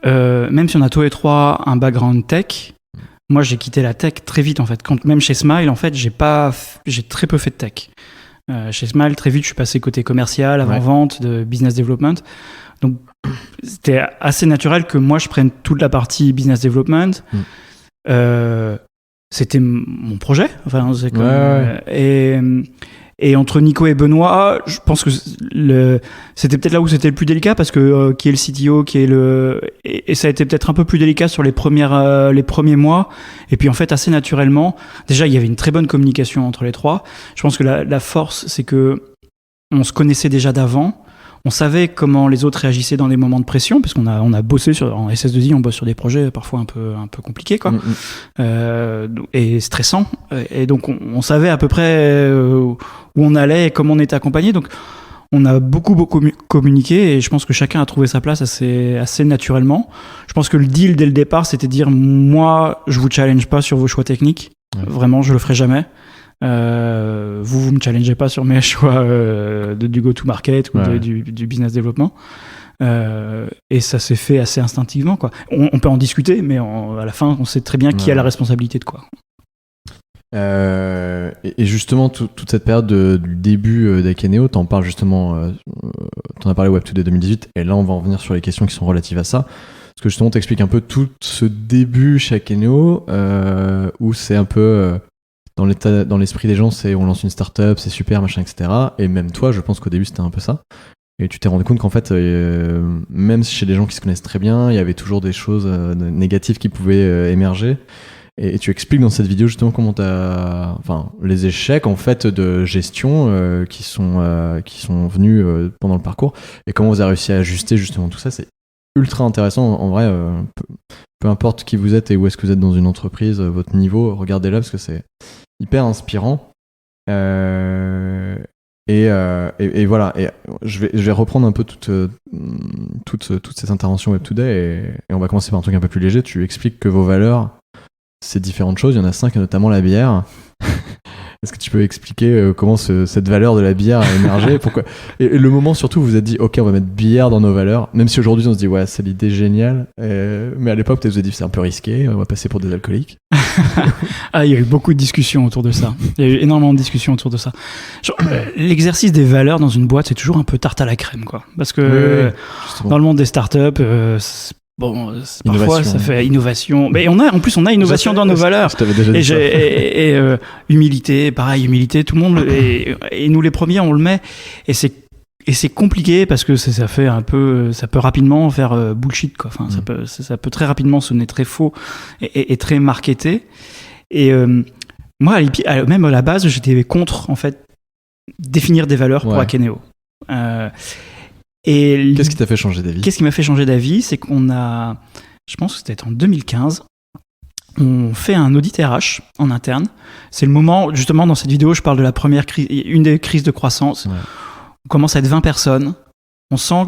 même si on a tous les 3 un background tech, moi j'ai quitté la tech très vite en fait. Même chez Smile, en fait, j'ai très peu fait de tech. Chez Smile, très vite, je suis passé côté commercial, avant-vente, de business development. Donc, c'était assez naturel que moi je prenne toute la partie business development. C'était mon projet. Enfin, c'est comme, et entre Nico et Benoît, je pense que c'était peut-être là où c'était le plus délicat, parce que qui est le CTO, et ça a été peut-être un peu plus délicat sur les premiers mois. Et puis en fait, assez naturellement, déjà il y avait une très bonne communication entre les 3. Je pense que la force, c'est que on se connaissait déjà d'avant. On savait comment les autres réagissaient dans des moments de pression, parce qu'on a bossé en SS2I, on bosse sur des projets parfois un peu compliqués, quoi, et stressants. Et donc on savait à peu près où on allait et comment on était accompagné. Donc on a beaucoup communiqué, et je pense que chacun a trouvé sa place assez naturellement. Je pense que le deal dès le départ, c'était de dire, moi, je vous challenge pas sur vos choix techniques. Vraiment, je le ferai jamais. Vous me challengez pas sur mes choix du go-to-market ou du business développement, et ça s'est fait assez instinctivement, quoi. On peut en discuter, mais à la fin on sait très bien qui a la responsabilité de quoi. Et justement toute cette période du début d'Akeneo, t'en parles justement, t'en as parlé Web Today 2018, et là on va en venir sur les questions qui sont relatives à ça, Parce que justement, t'expliques un peu tout ce début chez Akeneo, où c'est un peu dans l'esprit des gens, c'est on lance une startup, c'est super, machin, etc. Et même toi, je pense qu'au début, c'était un peu ça. Et tu t'es rendu compte qu'en fait, même chez des gens qui se connaissent très bien, il y avait toujours des choses négatives qui pouvaient émerger. Et tu expliques dans cette vidéo justement comment les échecs en fait de gestion qui sont venus pendant le parcours et comment vous avez réussi à ajuster justement tout ça. C'est ultra intéressant en vrai. Peu importe qui vous êtes et où est-ce que vous êtes dans une entreprise, votre niveau, regardez-la parce que c'est hyper inspirant. Et voilà, et je vais reprendre un peu toute cette intervention Web Today et on va commencer par un truc un peu plus léger. Tu expliques que vos valeurs, c'est différentes choses, il y en a 5, et notamment la bière. Est-ce que tu peux expliquer comment cette valeur de la bière a émergé? Pourquoi et le moment surtout où vous vous êtes dit ok, on va mettre bière dans nos valeurs, même si aujourd'hui on se dit ouais, c'est l'idée géniale, mais à l'époque peut-être vous avez dit c'est un peu risqué, on va passer pour des alcooliques. Il y a eu beaucoup de discussions autour de ça. Il y a eu énormément de discussions autour de ça. L'exercice des valeurs dans une boîte, c'est toujours un peu tarte à la crème, quoi. Parce que dans le monde des startups, parfois ça fait innovation. Mais en plus on a innovation dans nos valeurs. Je t'avais déjà dit ça. Et humilité, pareil, humilité, tout le monde et nous les premiers on le met et c'est compliqué parce que ça peut rapidement faire bullshit, quoi. Enfin, ça peut très rapidement sonner très faux et très marketé. Et moi, même à la base, j'étais contre en fait définir des valeurs pour Akeneo. Qu'est-ce qui t'a fait changer d'avis? Qu'est-ce qui m'a fait changer d'avis, c'est je pense que c'était en 2015. On fait un audit RH en interne. C'est le moment, justement, dans cette vidéo, je parle de la première crise, une des crises de croissance. Ouais. On commence à être 20 personnes. On sent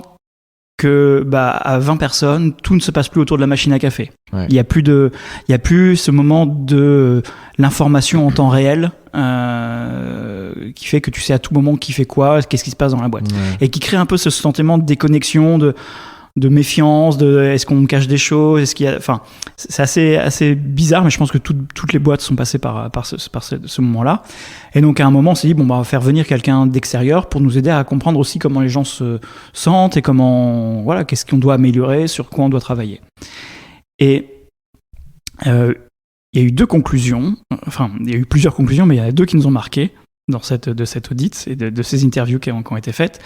que, à 20 personnes, tout ne se passe plus autour de la machine à café. Ouais. Il y a plus ce moment de l'information en temps réel, qui fait que tu sais à tout moment qui fait quoi, qu'est-ce qui se passe dans la boîte. Ouais. Et qui crée un peu ce sentiment de déconnexion, de méfiance, est-ce qu'on me cache des choses, c'est assez bizarre, mais je pense que toutes les boîtes sont passées par ce moment-là. Et donc à un moment, on s'est dit on va faire venir quelqu'un d'extérieur pour nous aider à comprendre aussi comment les gens se sentent et qu'est-ce qu'on doit améliorer, sur quoi on doit travailler. Et il y a eu deux conclusions, il y a eu plusieurs conclusions, mais il y en a deux qui nous ont marqués de cet audit et de ces interviews qui ont été faites.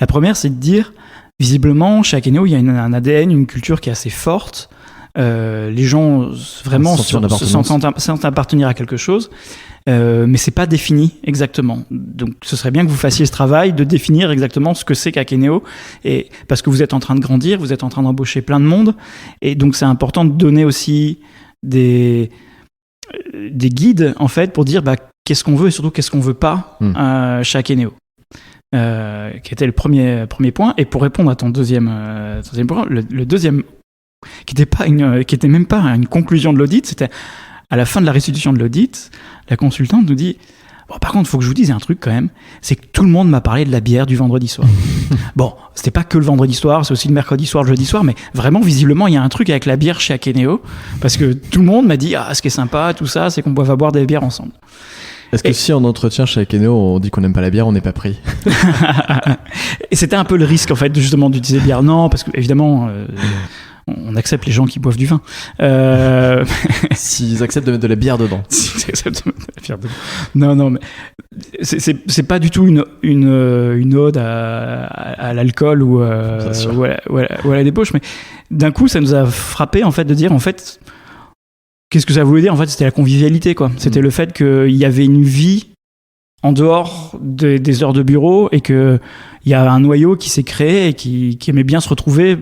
La première, c'est de dire visiblement, chez Akeneo, il y a un ADN, une culture qui est assez forte. Les gens vraiment se sentent appartenir à quelque chose, mais c'est pas défini exactement. Donc, ce serait bien que vous fassiez ce travail de définir exactement ce que c'est qu'Akeneo, et parce que vous êtes en train de grandir, vous êtes en train d'embaucher plein de monde, et donc c'est important de donner aussi des guides en fait pour dire qu'est-ce qu'on veut et surtout qu'est-ce qu'on veut pas chez Akeneo. Qui était le premier point. Et pour répondre à ton deuxième point, le deuxième, qui était même pas une conclusion de l'audit, c'était à la fin de la restitution de l'audit, la consultante nous dit par contre, il faut que je vous dise un truc quand même, c'est que tout le monde m'a parlé de la bière du vendredi soir. C'était pas que le vendredi soir, c'est aussi le mercredi soir, le jeudi soir, mais vraiment, visiblement, il y a un truc avec la bière chez Akeneo, parce que tout le monde m'a dit ce qui est sympa, tout ça, c'est qu'on va boire des bières ensemble. Est-ce que si en entretien chez Akeneo, on dit qu'on n'aime pas la bière, on n'est pas pris? Et c'était un peu le risque, en fait, justement, d'utiliser bière. Non, parce que, évidemment, on accepte les gens qui boivent du vin. S'ils acceptent de mettre de la bière dedans. S'ils acceptent de mettre de la bière dedans. Non, mais c'est pas du tout une ode à l'alcool ou à la débauche, mais d'un coup, ça nous a frappé, en fait, de dire, en fait, qu'est-ce que ça voulait dire? En fait, c'était la convivialité, quoi. C'était le fait qu'il y avait une vie en dehors des heures de bureau et qu'il y a un noyau qui s'est créé et qui aimait bien se retrouver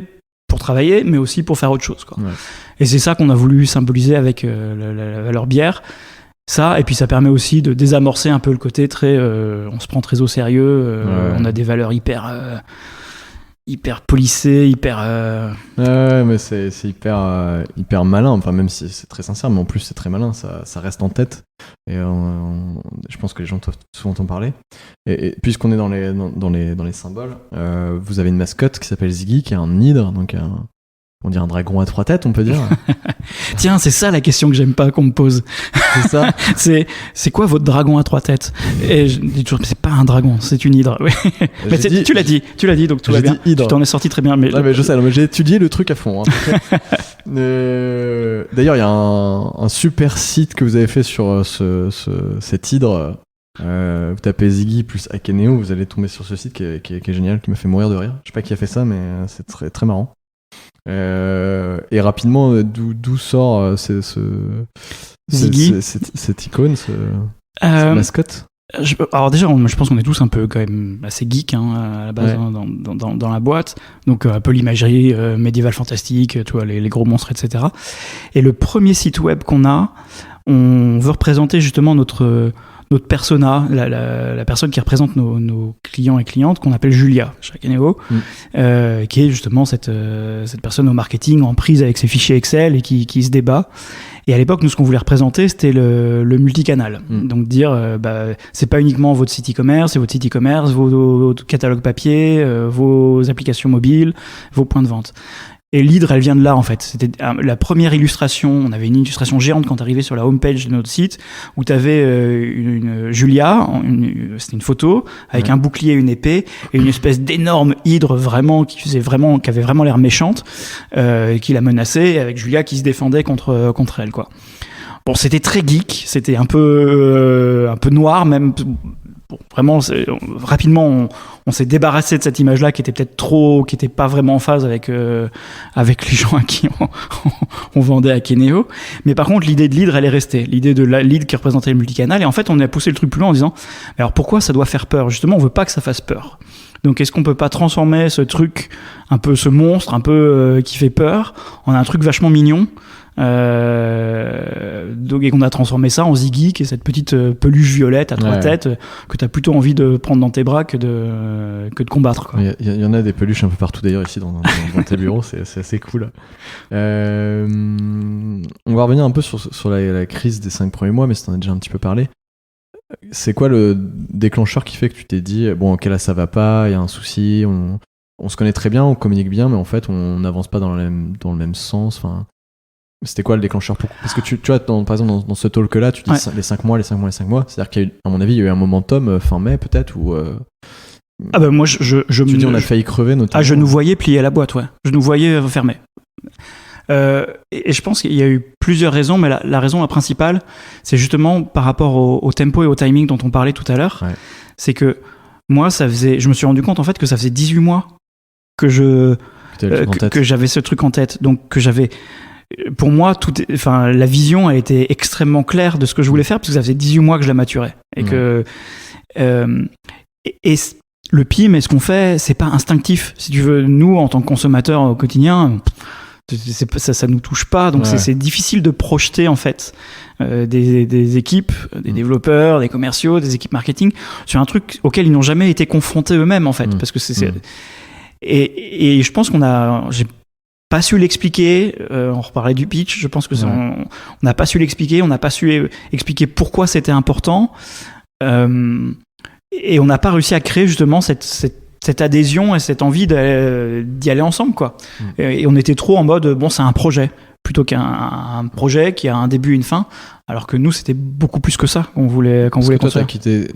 pour travailler, mais aussi pour faire autre chose, quoi. Ouais. Et c'est ça qu'on a voulu symboliser avec la valeur bière. Ça, et puis ça permet aussi de désamorcer un peu le côté très... on se prend très au sérieux, on a des valeurs hyper policé, Ouais, mais c'est hyper malin, enfin même si c'est très sincère, mais en plus c'est très malin, ça reste en tête, et je pense que les gens doivent souvent en parler. Et puisqu'on est dans les symboles, vous avez une mascotte qui s'appelle Ziggy, qui est un hydre, donc on dirait un dragon à 3 têtes, on peut dire. Tiens, c'est ça la question que j'aime pas qu'on me pose. C'est ça. c'est quoi votre dragon à 3 têtes? Et je dis toujours, c'est pas un dragon, c'est une hydre. Oui. Mais tu l'as dit, donc tout va bien. Tu t'en es sorti très bien. Mais je sais, mais j'ai étudié le truc à fond. Hein. D'ailleurs, il y a un super site que vous avez fait sur cette hydre. Vous tapez Ziggy plus Akeneo, vous allez tomber sur ce site qui est génial, qui m'a fait mourir de rire. Je sais pas qui a fait ça, mais c'est très, très marrant. Et rapidement, d'où sort Ziggy, cette icône, cette mascotte? Alors déjà, je pense qu'on est tous un peu quand même assez geek à la base, dans la boîte. Donc un peu l'imagerie médiévale fantastique, tu vois, les gros monstres, etc. Et le premier site web qu'on a, on veut représenter justement notre persona, la personne qui représente nos clients et clientes, qu'on appelle Julia chez Akeneo, qui est justement cette personne au marketing en prise avec ses fichiers Excel et qui se débat. Et à l'époque, nous, ce qu'on voulait représenter, c'était le multicanal. Donc dire, c'est pas uniquement votre site e-commerce, c'est votre site e-commerce, vos catalogues papier, vos applications mobiles, vos points de vente. Et l'hydre, elle vient de là, en fait. C'était la première illustration. On avait une illustration géante quand t'arrivais sur la homepage de notre site, où t'avais une Julia, c'était une photo, avec un bouclier et une épée, et une espèce d'énorme hydre vraiment, qui avait vraiment l'air méchante, qui la menaçait, avec Julia qui se défendait contre elle, quoi. Bon, c'était très geek, c'était un peu noir, même. Bon, vraiment, rapidement, on s'est débarrassé de cette image-là qui était peut-être qui était pas vraiment en phase avec les gens à qui on vendait Akeneo. Mais par contre, l'idée de l'hydre, elle est restée. L'idée de l'hydre qui représentait le multicanal. Et en fait, on a poussé le truc plus loin en disant, alors pourquoi ça doit faire peur? Justement, on veut pas que ça fasse peur. Donc, est-ce qu'on peut pas transformer ce truc, ce monstre, un peu qui fait peur, en un truc vachement mignon? Donc, et qu'on a transformé ça en Ziggy, qui est cette petite peluche violette à 3 têtes que t'as plutôt envie de prendre dans tes bras que de combattre, quoi. Il y en a des peluches un peu partout d'ailleurs ici dans tes bureaux, c'est assez cool. On va revenir un peu sur la crise des 5 premiers mois, mais ça t'en a déjà un petit peu parlé. C'est quoi le déclencheur qui fait que tu t'es dit, bon, ok, là ça va pas, il y a un souci, on se connaît très bien, on communique bien, mais en fait on n'avance pas dans le même sens. Enfin, c'était quoi le déclencheur parce que tu vois, par exemple dans ce talk-là, tu dis les 5 mois, c'est-à-dire qu'il y a eu, à mon avis, il y a eu un momentum fin mai peut-être où... Ah bah moi je tu dis on a failli crever notamment. Ah, je nous voyais plier la boîte, je nous voyais fermer. Et je pense qu'il y a eu plusieurs raisons, mais la raison principale, c'est justement par rapport au tempo et au timing dont on parlait tout à l'heure. C'est que moi, je me suis rendu compte en fait que ça faisait 18 mois que j'avais ce truc en tête. Donc que j'avais, pour moi, la vision a été extrêmement claire de ce que je voulais faire, parce que ça faisait 18 mois que je la maturais. Et que et le PIM et ce qu'on fait, c'est pas instinctif. Si tu veux, nous, en tant que consommateurs au quotidien, ça nous touche pas, donc c'est difficile de projeter en fait des équipes, des développeurs, des commerciaux, des équipes marketing sur un truc auquel ils n'ont jamais été confrontés eux-mêmes en fait, parce que et je pense j'ai pas su l'expliquer. On reparlait du pitch, je pense que on n'a pas su l'expliquer, on n'a pas su expliquer pourquoi c'était important, et on n'a pas réussi à créer justement cette adhésion et cette envie d'y aller ensemble, quoi. Et on était trop en mode, bon, c'est un projet, plutôt qu'un projet qui a un début et une fin, alors que nous, c'était beaucoup plus que ça qu'on voulait construire. Toi, t'as quitté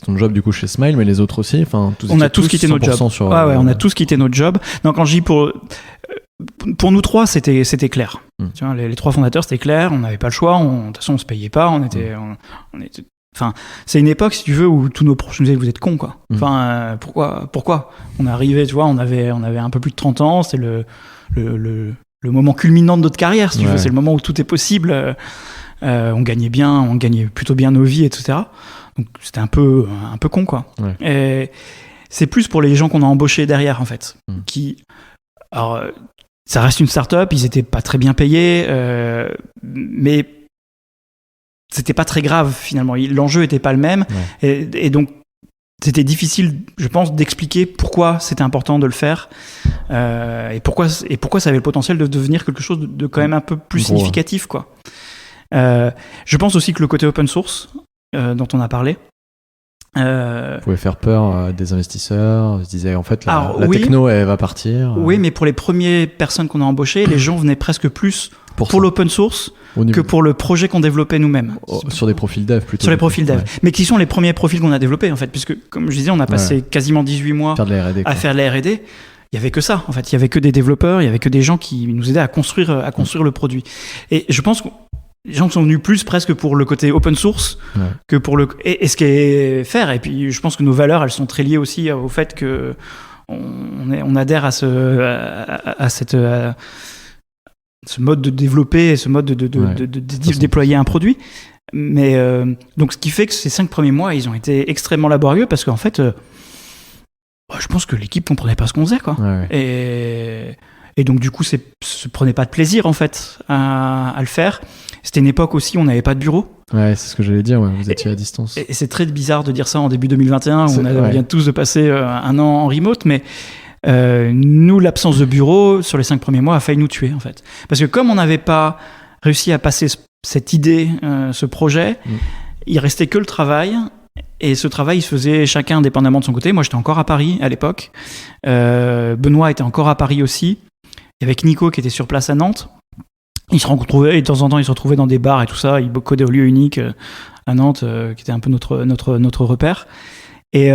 ton job, du coup, chez Smile, mais les autres aussi, enfin, on a tous quitté notre job. On a tous quitté notre job. Non, quand je dis pour nous trois, c'était clair. Tu vois, les 3 fondateurs, c'était clair, on n'avait pas le choix, de toute façon, on se payait pas, on était enfin, c'est une époque, si tu veux, où tous nos proches nous disaient, vous êtes cons, quoi. Enfin, pourquoi on est arrivé, tu vois, on avait un peu plus de 30 ans, c'est le moment culminant de notre carrière, si tu veux, c'est le moment où tout est possible. On gagnait plutôt bien nos vies, etc. Donc c'était un peu con, quoi. Et c'est plus pour les gens qu'on a embauchés derrière, en fait, alors, ça reste une start-up, ils étaient pas très bien payés, mais c'était pas très grave finalement, l'enjeu était pas le même, et donc c'était difficile, je pense, d'expliquer pourquoi c'était important de le faire, et pourquoi ça avait le potentiel de devenir quelque chose de quand même un peu plus significatif, quoi. Je pense aussi que le côté open source dont on a parlé, pouvait faire peur à des investisseurs. Ils se disaient en fait la oui, techno elle va partir. Oui, mais pour les premières personnes qu'on a embauchées, les gens venaient presque plus pour l'open source que pour le projet qu'on développait nous-mêmes. Sur des profils dev plutôt. Sur les profils dev. Mais qui sont les premiers profils qu'on a développés en fait, puisque comme je disais, on a passé quasiment 18 mois faire de la R&D, à faire de la R&D. Il y avait que ça en fait, il y avait que des développeurs, il y avait que des gens qui nous aidaient à construire le produit. Et je pense que les gens sont venus plus presque pour le côté open source que pour et ce qui est faire. Et puis je pense que nos valeurs, elles sont très liées aussi au fait que on adhère à ce mode de développer, ce mode de déployer un produit. Mais donc ce qui fait que ces 5 premiers mois, ils ont été extrêmement laborieux parce qu'en fait, je pense que l'équipe comprenait pas ce qu'on faisait, quoi. Et donc du coup, se prenait pas de plaisir en fait à le faire. C'était une époque aussi où on n'avait pas de bureau. Ouais, c'est ce que j'allais dire, vous étiez à distance. Et c'est très bizarre de dire ça en début 2021, où on vient tous de passer un an en remote, mais nous, l'absence de bureau sur les 5 premiers mois a failli nous tuer en fait. Parce que comme on n'avait pas réussi à passer cette idée, ce projet, il restait que le travail. Et ce travail, il se faisait chacun indépendamment de son côté. Moi, j'étais encore à Paris à l'époque. Benoît était encore à Paris aussi. Et avec Nico qui était sur place à Nantes. Ils se retrouvaient, et de temps en temps, ils se retrouvaient dans des bars et tout ça. Ils codaient au lieu unique à Nantes, qui était un peu notre repère. Et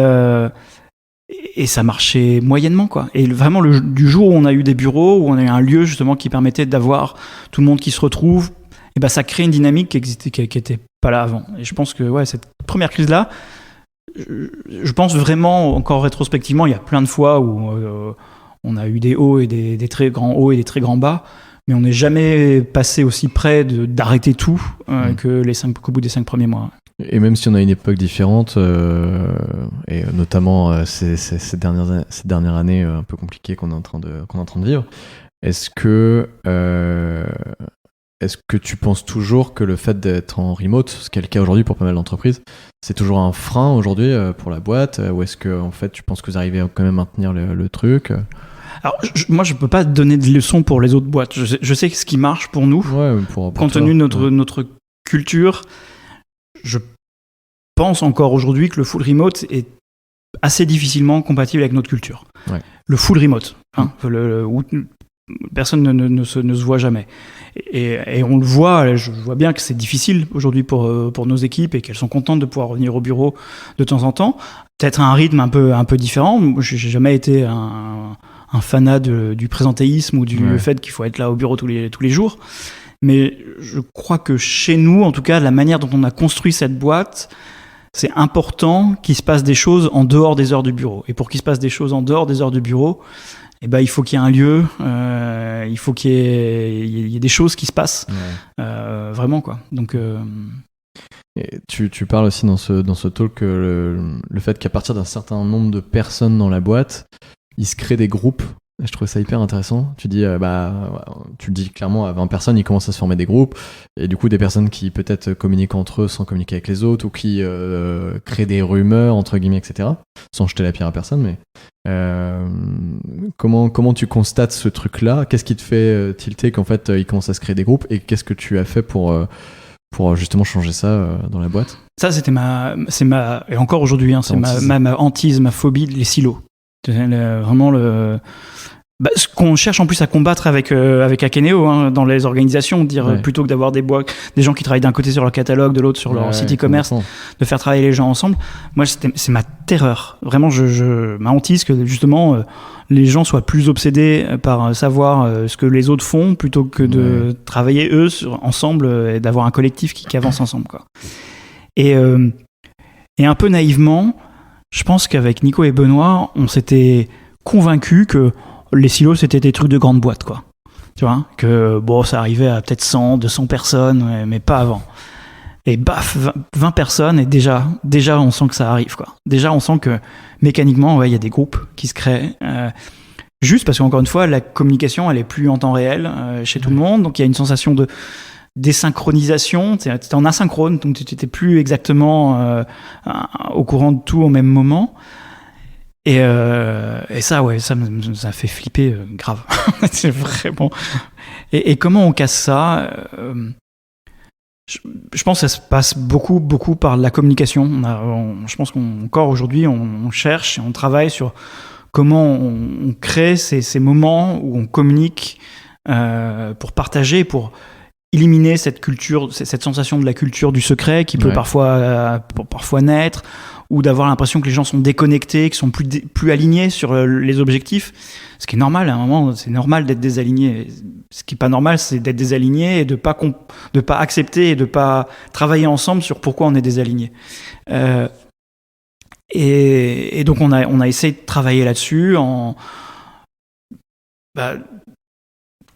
ça marchait moyennement, quoi. Et vraiment, du jour où on a eu des bureaux, où on a eu un lieu justement qui permettait d'avoir tout le monde qui se retrouve, et ben ça crée une dynamique qui était pas là avant. Et je pense que cette première crise-là, je pense vraiment, encore rétrospectivement, il y a plein de fois où on a eu des hauts et des très grands hauts et des très grands bas, mais on n'est jamais passé aussi près d'arrêter tout qu'au bout des 5 premiers mois. Et même si on a une époque différente, et notamment ces dernières années un peu compliquées qu'on est en train de vivre, est-ce que tu penses toujours que le fait d'être en remote, ce qui est le cas aujourd'hui pour pas mal d'entreprises, c'est toujours un frein aujourd'hui pour la boîte, ou est-ce que en fait tu penses que vous arrivez à quand même maintenir le truc? Alors, moi, je peux pas donner de leçons pour les autres boîtes. Je sais ce qui marche pour nous, compte tenu de notre culture. Je pense encore aujourd'hui que le full remote est assez difficilement compatible avec notre culture. Le full remote, où personne ne se voit jamais. Et on le voit, je vois bien que c'est difficile aujourd'hui pour nos équipes et qu'elles sont contentes de pouvoir revenir au bureau de temps en temps. Peut-être à un rythme un peu différent. Moi, j'ai jamais été un fanat du présentéisme ou du fait qu'il faut être là au bureau tous les jours. Mais je crois que chez nous, en tout cas, la manière dont on a construit cette boîte, c'est important qu'il se passe des choses en dehors des heures du bureau. Et pour qu'il se passe des choses en dehors des heures du bureau, il faut qu'il y ait un lieu, il faut qu'il y ait des choses qui se passent, vraiment, quoi. Donc, Et tu parles aussi dans ce talk que le fait qu'à partir d'un certain nombre de personnes dans la boîte, il se crée des groupes. Et je trouve ça hyper intéressant. Tu dis, tu le dis clairement, à 20 personnes, il commence à se former des groupes. Et du coup, des personnes qui peut-être communiquent entre eux sans communiquer avec les autres, ou qui créent des rumeurs, entre guillemets, etc. Sans jeter la pierre à personne. Mais comment tu constates ce truc-là? Qu'est-ce qui te fait tilter qu'en fait, il commence à se créer des groupes? Et qu'est-ce que tu as fait pour justement changer ça dans la boîte? Ça, et encore aujourd'hui, c'est ma hantise, ma phobie, les silos. Vraiment ce qu'on cherche en plus à combattre avec Akeneo dans les organisations, plutôt que d'avoir des gens qui travaillent d'un côté sur leur catalogue, de l'autre sur leur site e-commerce, de faire travailler les gens ensemble. Moi, c'est ma terreur. Vraiment, ma hantise que justement les gens soient plus obsédés par savoir ce que les autres font plutôt que de travailler eux ensemble et d'avoir un collectif qui avance ensemble, quoi. Et un peu naïvement, je pense qu'avec Nico et Benoît, on s'était convaincus que les silos, c'était des trucs de grande boîte, quoi. Tu vois, que ça arrivait à peut-être 100, 200 personnes, mais pas avant. Et 20 personnes, et déjà, on sent que ça arrive, quoi. Déjà, on sent que mécaniquement, il y a des groupes qui se créent. Juste parce qu'encore une fois, la communication, elle est plus en temps réel chez tout le monde. Donc, il y a une sensation de désynchronisation, tu étais en asynchrone, donc tu n'étais plus exactement au courant de tout au même moment. Et ça, ça fait flipper grave. C'est vraiment... Et comment on casse ça Je pense que ça se passe beaucoup par la communication. Je pense qu'encore aujourd'hui, on cherche et on travaille sur comment on crée ces moments où on communique pour partager, pour éliminer cette culture, cette sensation de la culture du secret qui peut parfois naître, ou d'avoir l'impression que les gens sont déconnectés, qu'ils sont plus alignés sur les objectifs. Ce qui est normal, à un moment, c'est normal d'être désaligné. Ce qui est pas normal, c'est d'être désaligné et de pas accepter et de pas travailler ensemble sur pourquoi on est désaligné. Et donc on a essayé de travailler là-dessus en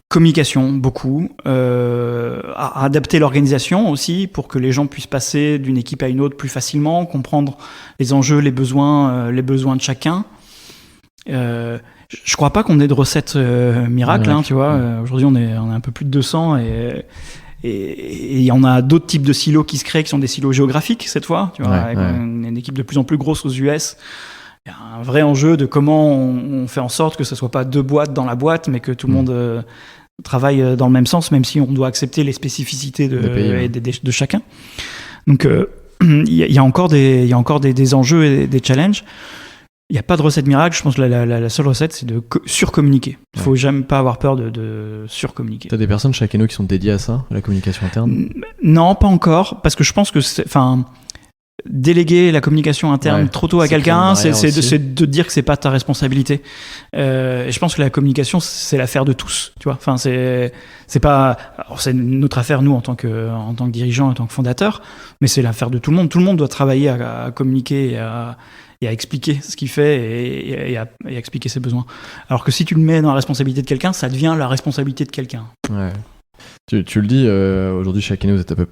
communication beaucoup, à adapter l'organisation aussi pour que les gens puissent passer d'une équipe à une autre plus facilement, comprendre les enjeux, les besoins de chacun. Je crois pas qu'on ait de recettes miracles, tu vois. Aujourd'hui, on est un peu plus de 200 et il y en a d'autres types de silos qui se créent, qui sont des silos géographiques cette fois, tu vois, avec une équipe de plus en plus grosse aux US. Il y a un vrai enjeu de comment on fait en sorte que ce soit pas 2 boîtes dans la boîte, mais que tout le monde travaille dans le même sens, même si on doit accepter les spécificités de chacun. Donc il y a encore des enjeux et des challenges. Il n'y a pas de recette miracle. Je pense que la seule recette, c'est de surcommuniquer. Il ne faut jamais pas avoir peur de surcommuniquer. Tu as des personnes chez Akeno qui sont dédiées à ça, à la communication interne ? Non, pas encore, parce que je pense que déléguer la communication interne trop tôt à quelqu'un, c'est de dire que c'est pas ta responsabilité. Et je pense que la communication, c'est l'affaire de tous, tu vois. Enfin, c'est pas, alors c'est notre affaire nous en tant que dirigeant, en tant que fondateur, mais c'est l'affaire de tout le monde. Tout le monde doit travailler à communiquer et à expliquer ce qu'il fait et à expliquer ses besoins. Alors que si tu le mets dans la responsabilité de quelqu'un, ça devient la responsabilité de quelqu'un. Ouais. Tu le dis, aujourd'hui chez Akeno, vous êtes un peu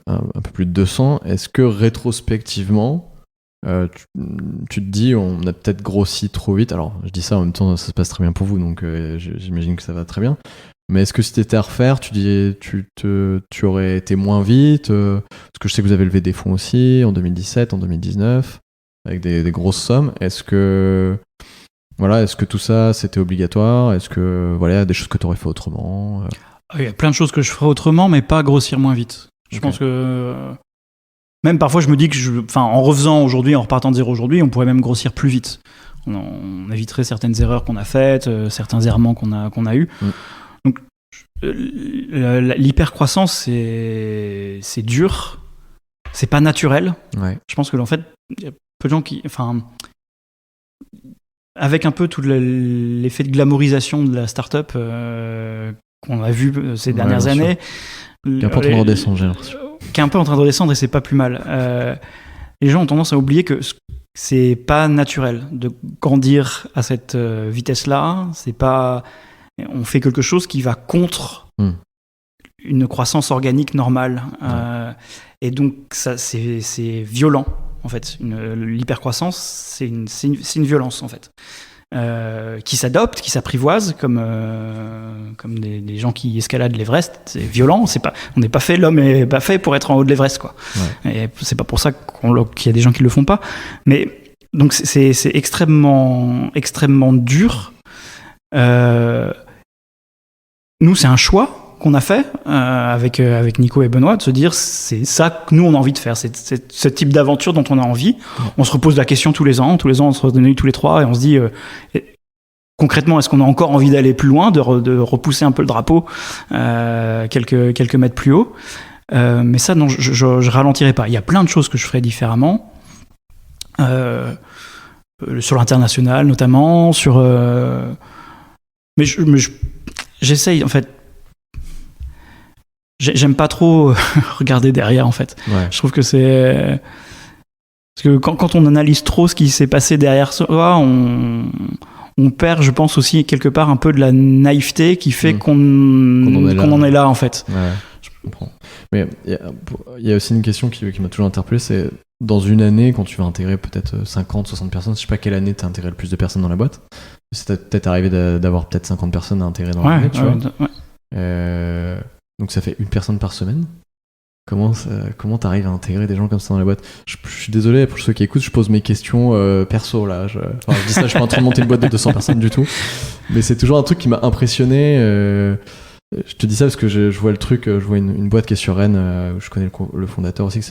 plus de 200. Est-ce que rétrospectivement, tu te dis, on a peut-être grossi trop vite? Alors, je dis ça en même temps, ça se passe très bien pour vous, donc j'imagine que ça va très bien. Mais est-ce que si t'étais à refaire, tu aurais été moins vite? Parce que je sais que vous avez levé des fonds aussi, en 2017, en 2019, avec des grosses sommes. Est-ce que tout ça, c'était obligatoire? Est-ce que, il y a des choses que tu aurais fait autrement? Il y a plein de choses que je ferais autrement, mais pas grossir moins vite. Je pense que même parfois je me dis que en refaisant aujourd'hui, en repartant de zéro aujourd'hui, on pourrait même grossir plus vite. On éviterait certaines erreurs qu'on a faites, certains errements qu'on a eus. Donc l'hypercroissance, c'est dur, c'est pas naturel. Je pense que en fait, il y a peu de gens qui, avec un peu tout l'effet de glamourisation de la start-up qu'on a vu ces dernières années, qui est un peu en train de redescendre, j'ai l'impression. Qui est un peu en train de redescendre, et c'est pas plus mal. Les gens ont tendance à oublier que c'est pas naturel de grandir à cette vitesse-là. C'est pas, on fait quelque chose qui va contre une croissance organique normale. Et donc ça, c'est violent en fait. L'hypercroissance, c'est une violence en fait. Qui s'adoptent, qui s'apprivoisent comme des gens qui escaladent l'Everest. C'est violent, l'homme n'est pas fait pour être en haut de l'Everest, quoi. Et c'est pas pour ça qu'il y a des gens qui le font pas. Mais donc c'est extrêmement dur. Nous, c'est un choix qu'on a fait avec Nico et Benoît, de se dire c'est ça que nous on a envie de faire, c'est ce type d'aventure dont on a envie. On se repose la question tous les ans on se réunit tous les 3 et on se dit concrètement, est-ce qu'on a encore envie d'aller plus loin, de repousser un peu le drapeau quelques mètres plus haut. Mais ça, non, je ralentirai pas. Il y a plein de choses que je ferais différemment, sur l'international notamment, mais j'essaye en fait. J'aime pas trop regarder derrière en fait. Je trouve que c'est parce que quand on analyse trop ce qui s'est passé derrière soi, on perd, je pense aussi quelque part un peu de la naïveté qui fait qu'on en est là en fait. Je comprends. Mais il y a aussi une question qui m'a toujours interpellé, c'est dans une année quand tu vas intégrer peut-être 50, 60 personnes, je sais pas quelle année tu as intégré le plus de personnes dans la boîte. C'est peut-être arrivé d'avoir peut-être 50 personnes à intégrer dans l'année, tu vois. Donc ça fait une personne par semaine. Comment t'arrives à intégrer des gens comme ça dans la boîte? Je suis désolé pour ceux qui écoutent, je pose mes questions perso là. Je dis ça, je suis pas en train de monter une boîte de 200 personnes du tout. Mais c'est toujours un truc qui m'a impressionné. Je te dis ça parce que je vois le truc, je vois une boîte qui est sur Rennes, où je connais le fondateur aussi, qui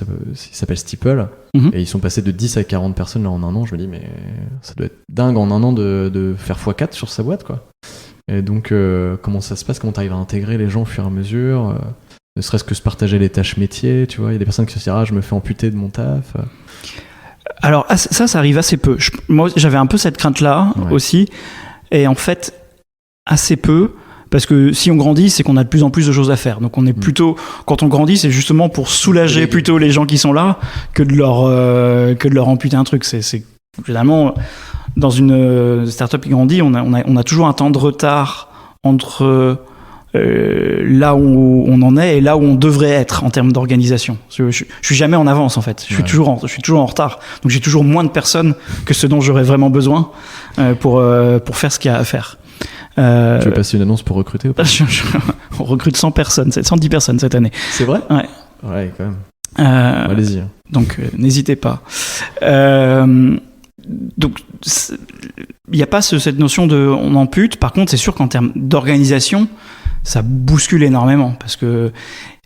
s'appelle Steeple, et ils sont passés de 10 à 40 personnes là en un an. Je me dis, mais ça doit être dingue en un an de faire x4 sur sa boîte, quoi. Et donc, comment ça se passe? Comment tu arrives à intégrer les gens au fur et à mesure, ne serait-ce que se partager les tâches métiers, tu vois? Il y a des personnes qui se disent, je me fais amputer de mon taf. Alors, ça arrive assez peu. Moi, j'avais un peu cette crainte-là aussi, et en fait, assez peu. Parce que si on grandit, c'est qu'on a de plus en plus de choses à faire. Donc on est plutôt, quand on grandit, c'est justement pour soulager plutôt les gens qui sont là que de leur amputer un truc. C'est généralement dans une startup qui grandit, on a toujours un temps de retard entre là où on en est et là où on devrait être en termes d'organisation. Je suis jamais en avance en fait. Je suis toujours en retard. Donc j'ai toujours moins de personnes que ce dont j'aurais vraiment besoin pour faire ce qu'il y a à faire. Tu veux passer une annonce pour recruter ou pas? On recrute 110 personnes cette année. C'est vrai? Ouais. Ouais, quand même. Allez-y. Donc, n'hésitez pas. Donc, il n'y a pas cette notion de on ampute. Par contre, c'est sûr qu'en termes d'organisation, ça bouscule énormément.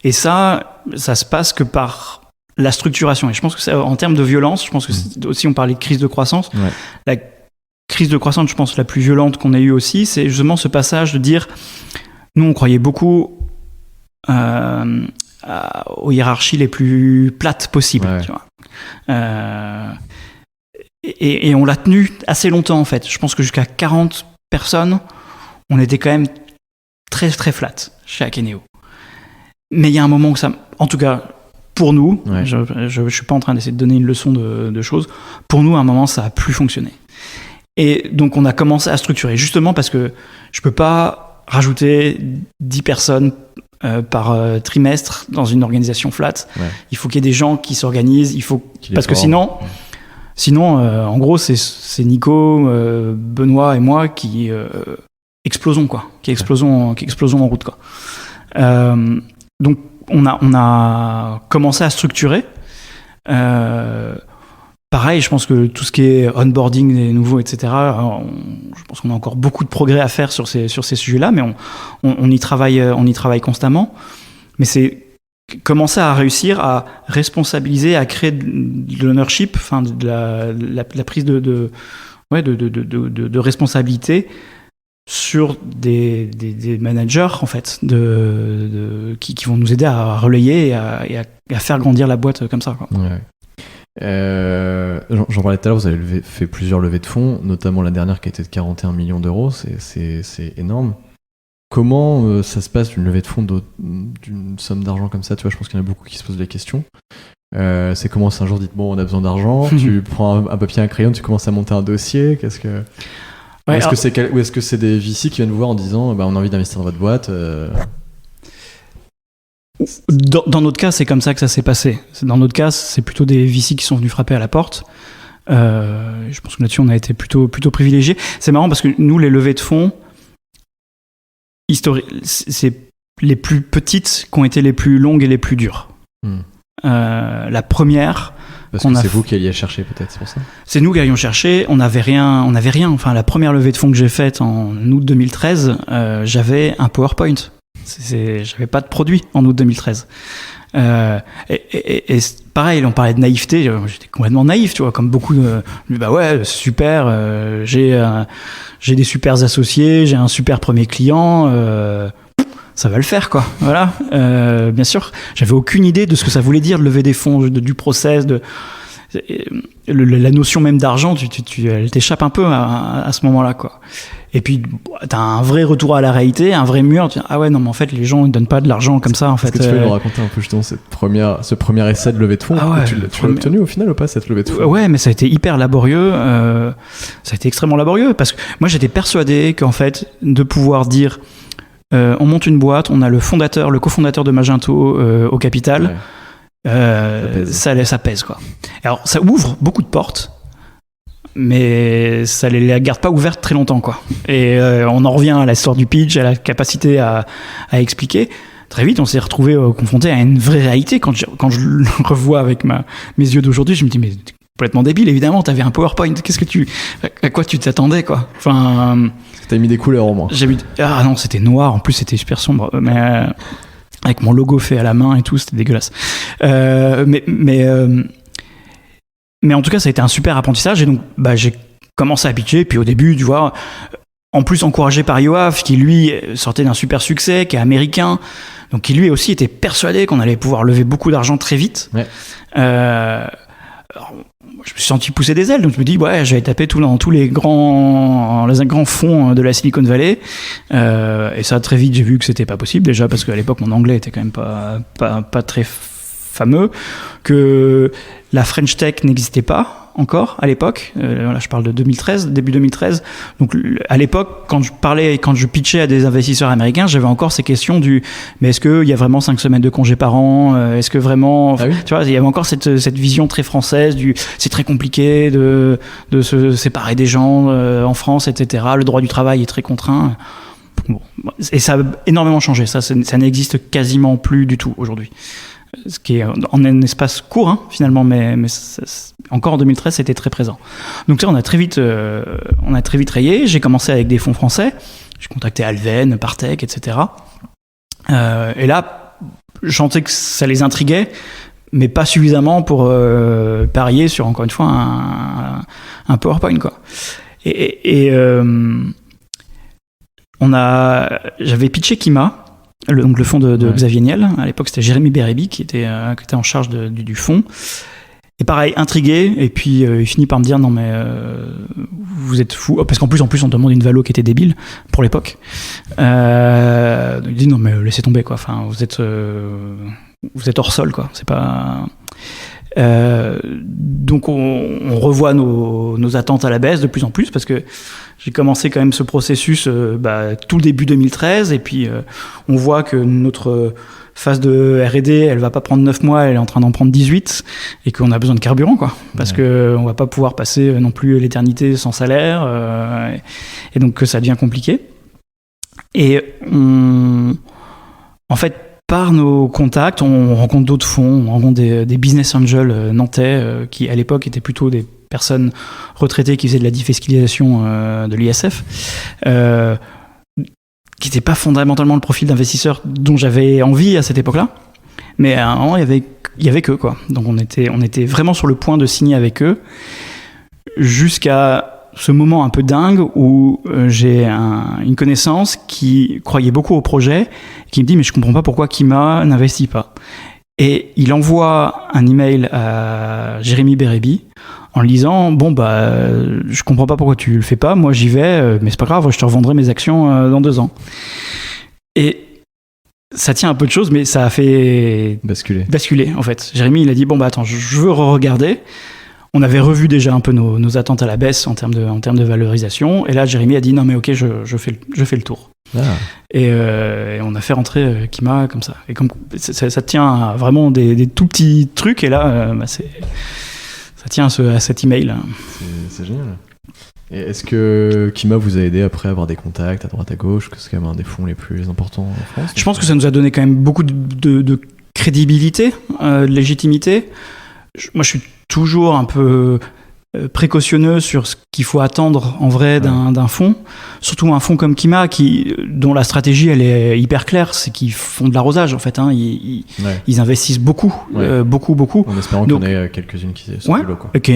Et ça se passe que par la structuration. Et je pense que en termes de violence, je pense que aussi on parlait de crise de croissance. Ouais. La crise de croissance, je pense, la plus violente qu'on ait eue aussi, c'est justement ce passage de dire, nous, on croyait beaucoup aux hiérarchies les plus plates possibles. Ouais. Tu vois. Et on l'a tenu assez longtemps, en fait. Je pense que jusqu'à 40 personnes, on était quand même très, très flat chez Akeneo. Mais il y a un moment où ça... En tout cas, pour nous, je ne suis pas en train d'essayer de donner une leçon de choses. Pour nous, à un moment, ça n'a plus fonctionné. Et donc, on a commencé à structurer, justement parce que je ne peux pas rajouter 10 personnes par trimestre dans une organisation flat. Ouais. Il faut qu'il y ait des gens qui s'organisent. Parce que sinon, en gros, c'est Nico, Benoît et moi qui explosons, quoi. Qui explosons en route, quoi. Donc, on a commencé à structurer. Pareil, je pense que tout ce qui est onboarding des nouveaux, etc., je pense qu'on a encore beaucoup de progrès à faire sur ces sujets-là, mais on y travaille constamment. Mais c'est commencer à réussir à responsabiliser, à créer de l'ownership, enfin de la prise de responsabilité sur des managers, en fait, qui vont nous aider à relayer et à faire grandir la boîte comme ça, quoi. Ouais. J'en parlais tout à l'heure, vous avez fait plusieurs levées de fonds, notamment la dernière qui a été de 41 millions d'euros, c'est énorme. Comment ça se passe une levée de fonds d'une somme d'argent comme ça? Tu vois, je pense qu'il y en a beaucoup qui se posent la question. C'est comment un jour dites bon, on a besoin d'argent, tu prends un papier, un crayon, tu commences à monter un dossier, ou est-ce que c'est des VC qui viennent vous voir en disant on a envie d'investir dans votre boîte? Dans notre cas, c'est comme ça que ça s'est passé. Dans notre cas, c'est plutôt des VC qui sont venus frapper à la porte. Je pense que là-dessus, on a été plutôt privilégiés. C'est marrant parce que nous, les levées de fonds, c'est les plus petites qui ont été les plus longues et les plus dures. La première... Parce que c'est vous qui alliez chercher, peut-être, c'est pour ça? C'est nous qui allions chercher. On n'avait rien. Enfin, la première levée de fonds que j'ai faite en août 2013, j'avais un PowerPoint. J'avais pas de produit en août 2013. Et pareil, on parlait de naïveté. J'étais complètement naïf, tu vois, comme beaucoup. Bah ouais, c'est super. J'ai des super associés, j'ai un super premier client. Ça va le faire, quoi. Voilà. Bien sûr, j'avais aucune idée de ce que ça voulait dire de lever des fonds, du process, la notion même d'argent. Elle t'échappe un peu à ce moment-là, quoi. Et puis, t'as un vrai retour à la réalité, un vrai mur. Tu dis, ah ouais, non, mais en fait, les gens ne donnent pas de l'argent comme ça, en fait. Est-ce que tu peux nous raconter un peu justement ce premier essai de levée de fonds? Tu l'as obtenu au final ou pas, cette levée de fonds? Ouais, mais ça a été hyper laborieux. Ça a été extrêmement laborieux parce que moi, j'étais persuadé qu'en fait, de pouvoir dire, on monte une boîte, on a le cofondateur de Magento au capital, ça pèse, quoi. Alors, ça ouvre beaucoup de portes. Mais ça les garde pas ouvertes très longtemps, quoi. Et on en revient à l'histoire du pitch, à la capacité à expliquer. Très vite, on s'est retrouvé confronté à une vraie réalité. Quand je le revois avec mes yeux d'aujourd'hui, je me dis, mais t'es complètement débile, évidemment. T'avais un PowerPoint. À quoi tu t'attendais, quoi? Enfin. T'as mis des couleurs au moins. Ah non, c'était noir. En plus, c'était super sombre. Mais avec mon logo fait à la main et tout, c'était dégueulasse. Mais en tout cas, ça a été un super apprentissage. Et donc, j'ai commencé à pitcher. Puis au début, tu vois, en plus encouragé par Yoav, qui lui sortait d'un super succès, qui est américain, donc qui lui aussi était persuadé qu'on allait pouvoir lever beaucoup d'argent très vite. Ouais. Alors, je me suis senti pousser des ailes, donc je me dis j'allais taper dans tous les grands fonds de la Silicon Valley, et ça très vite j'ai vu que c'était pas possible, déjà parce qu'à l'époque mon anglais était quand même pas très fameux, que la French Tech n'existait pas encore à l'époque. Là, je parle de 2013, début 2013. Donc à l'époque, quand je pitchais à des investisseurs américains, j'avais encore ces questions mais est-ce qu'il y a vraiment 5 semaines de congés par an, est-ce que vraiment, ah oui. Tu vois, il y avait encore cette vision très française c'est très compliqué de se séparer des gens en France, etc. Le droit du travail est très contraint. Bon, et ça a énormément changé. Ça n'existe quasiment plus du tout aujourd'hui. Ce qui est en un espace court, hein, finalement, mais encore en 2013, c'était très présent. Donc ça, on a très vite rayé. J'ai commencé avec des fonds français. J'ai contacté Alven, Partech, etc. Et là, je sentais que ça les intriguait, mais pas suffisamment pour parier sur, encore une fois, un PowerPoint, quoi. J'avais pitché Kima, donc le fonds de Xavier Niel. À l'époque, c'était Jérémy Bérébi qui était en charge du fonds. Et pareil, intrigué, et puis il finit par me dire non mais vous êtes fous, parce qu'en plus on te demande une valo qui était débile pour l'époque. Il dit non mais laissez tomber, quoi. Enfin vous êtes hors sol, quoi. C'est pas. Donc on revoit nos attentes à la baisse de plus en plus, parce que j'ai commencé quand même ce processus tout le début 2013, et puis on voit que notre phase de R&D, elle va pas prendre 9 mois, elle est en train d'en prendre 18, et qu'on a besoin de carburant, quoi, parce que on va pas pouvoir passer non plus l'éternité sans salaire, et donc que ça devient compliqué. Et en fait, par nos contacts, on rencontre d'autres fonds, on rencontre des business angels nantais qui, à l'époque, étaient plutôt des personnes retraitées qui faisaient de la défiscalisation de l'ISF, qui n'étaient pas fondamentalement le profil d'investisseur dont j'avais envie à cette époque-là. Mais à un moment, il y avait qu'eux, quoi. Donc on était vraiment sur le point de signer avec eux, jusqu'à ce moment un peu dingue où j'ai une connaissance qui croyait beaucoup au projet, qui me dit mais je comprends pas pourquoi Kima n'investit pas. Et il envoie un email à Jérémy Bérébi en lui disant je comprends pas pourquoi tu le fais pas, moi j'y vais, mais c'est pas grave, je te revendrai mes actions dans 2 ans. Et ça tient un peu de choses, mais ça a fait basculer en fait. Jérémy, il a dit attends, je veux re-regarder. On avait revu déjà un peu nos attentes à la baisse en termes de valorisation, et là Jérémy a dit non mais ok, je fais le tour. Ah. Et on a fait rentrer Kima comme ça. Et comme ça tient à vraiment des tout petits trucs, et là ça tient à cet email. C'est génial. Et est-ce que Kima vous a aidé après à avoir des contacts à droite à gauche, que c'est quand même un des fonds les plus importants en France? Je pense que ça nous a donné quand même beaucoup de crédibilité, de légitimité. Moi je suis toujours un peu précautionneux sur ce qu'il faut attendre en vrai d'un fonds, surtout un fonds comme Kima dont la stratégie elle est hyper claire, c'est qu'ils font de l'arrosage en fait, hein. Ils investissent beaucoup, beaucoup. En espérant qu'on ait quelques-unes qui sont plus low, quoi. Qui est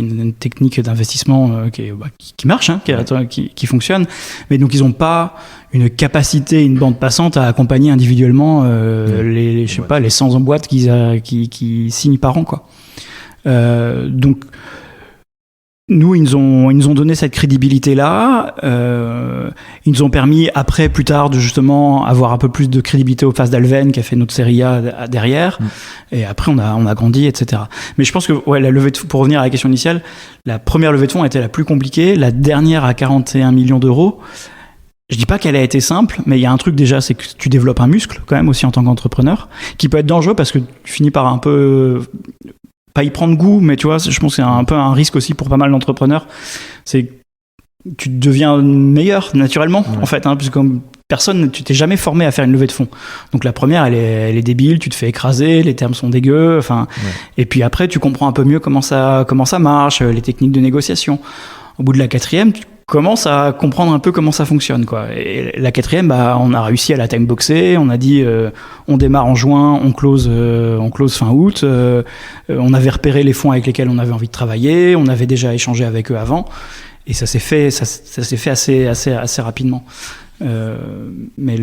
une technique d'investissement qui marche, hein, qui fonctionne, mais donc ils n'ont pas une capacité, une bande passante à accompagner individuellement les 100 boîtes qui signent par an, quoi. Donc nous, ils nous ont donné cette crédibilité-là. Ils nous ont permis, après, plus tard, de justement avoir un peu plus de crédibilité aux phases d'Alven, qui a fait notre série A derrière. Et après, on a grandi, etc. Mais je pense que la levée de fonds, pour revenir à la question initiale, la première levée de fonds a été la plus compliquée. La dernière à 41 millions d'euros. Je dis pas qu'elle a été simple, mais il y a un truc déjà, c'est que tu développes un muscle quand même aussi en tant qu'entrepreneur, qui peut être dangereux parce que tu finis par un peu pas y prendre goût, mais tu vois, je pense que c'est un peu un risque aussi pour pas mal d'entrepreneurs. C'est que tu deviens meilleur naturellement, en fait, hein, puisque comme personne, tu t'es jamais formé à faire une levée de fonds. Donc la première, elle est débile, tu te fais écraser, les termes sont dégueux, enfin. Ouais. Et puis après, tu comprends un peu mieux comment ça marche, les techniques de négociation. Au bout de la quatrième, tu commences à comprendre un peu comment ça fonctionne, quoi. Et la quatrième, on a réussi à la timeboxer. On a dit, on démarre en juin, on close fin août. On avait repéré les fonds avec lesquels on avait envie de travailler. On avait déjà échangé avec eux avant, et ça s'est fait assez rapidement. Mais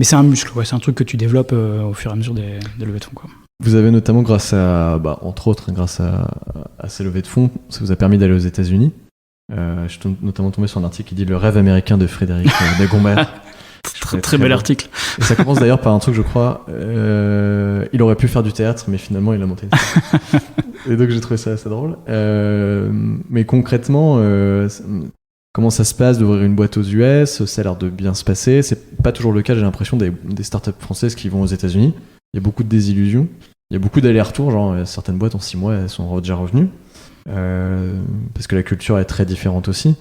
c'est un muscle, ouais, c'est un truc que tu développes au fur et à mesure des levées de fonds, quoi. Vous avez notamment, entre autres, grâce à ces levées de fonds, ça vous a permis d'aller aux États-Unis. Je suis notamment tombé sur un article qui dit Le rêve américain de Frédéric Dagombert. Très bel article. Et ça commence d'ailleurs par un truc, je crois. Il aurait pu faire du théâtre, mais finalement il a monté une scène. Et donc j'ai trouvé ça assez drôle. Mais concrètement, comment ça se passe d'ouvrir une boîte aux US? Ça a l'air de bien se passer. C'est pas toujours le cas, j'ai l'impression, des startups françaises qui vont aux États-Unis. Il y a beaucoup de désillusions. Il y a beaucoup d'allers-retours. Genre, certaines boîtes en 6 mois, elles sont déjà revenues. Parce que la culture est très différente aussi.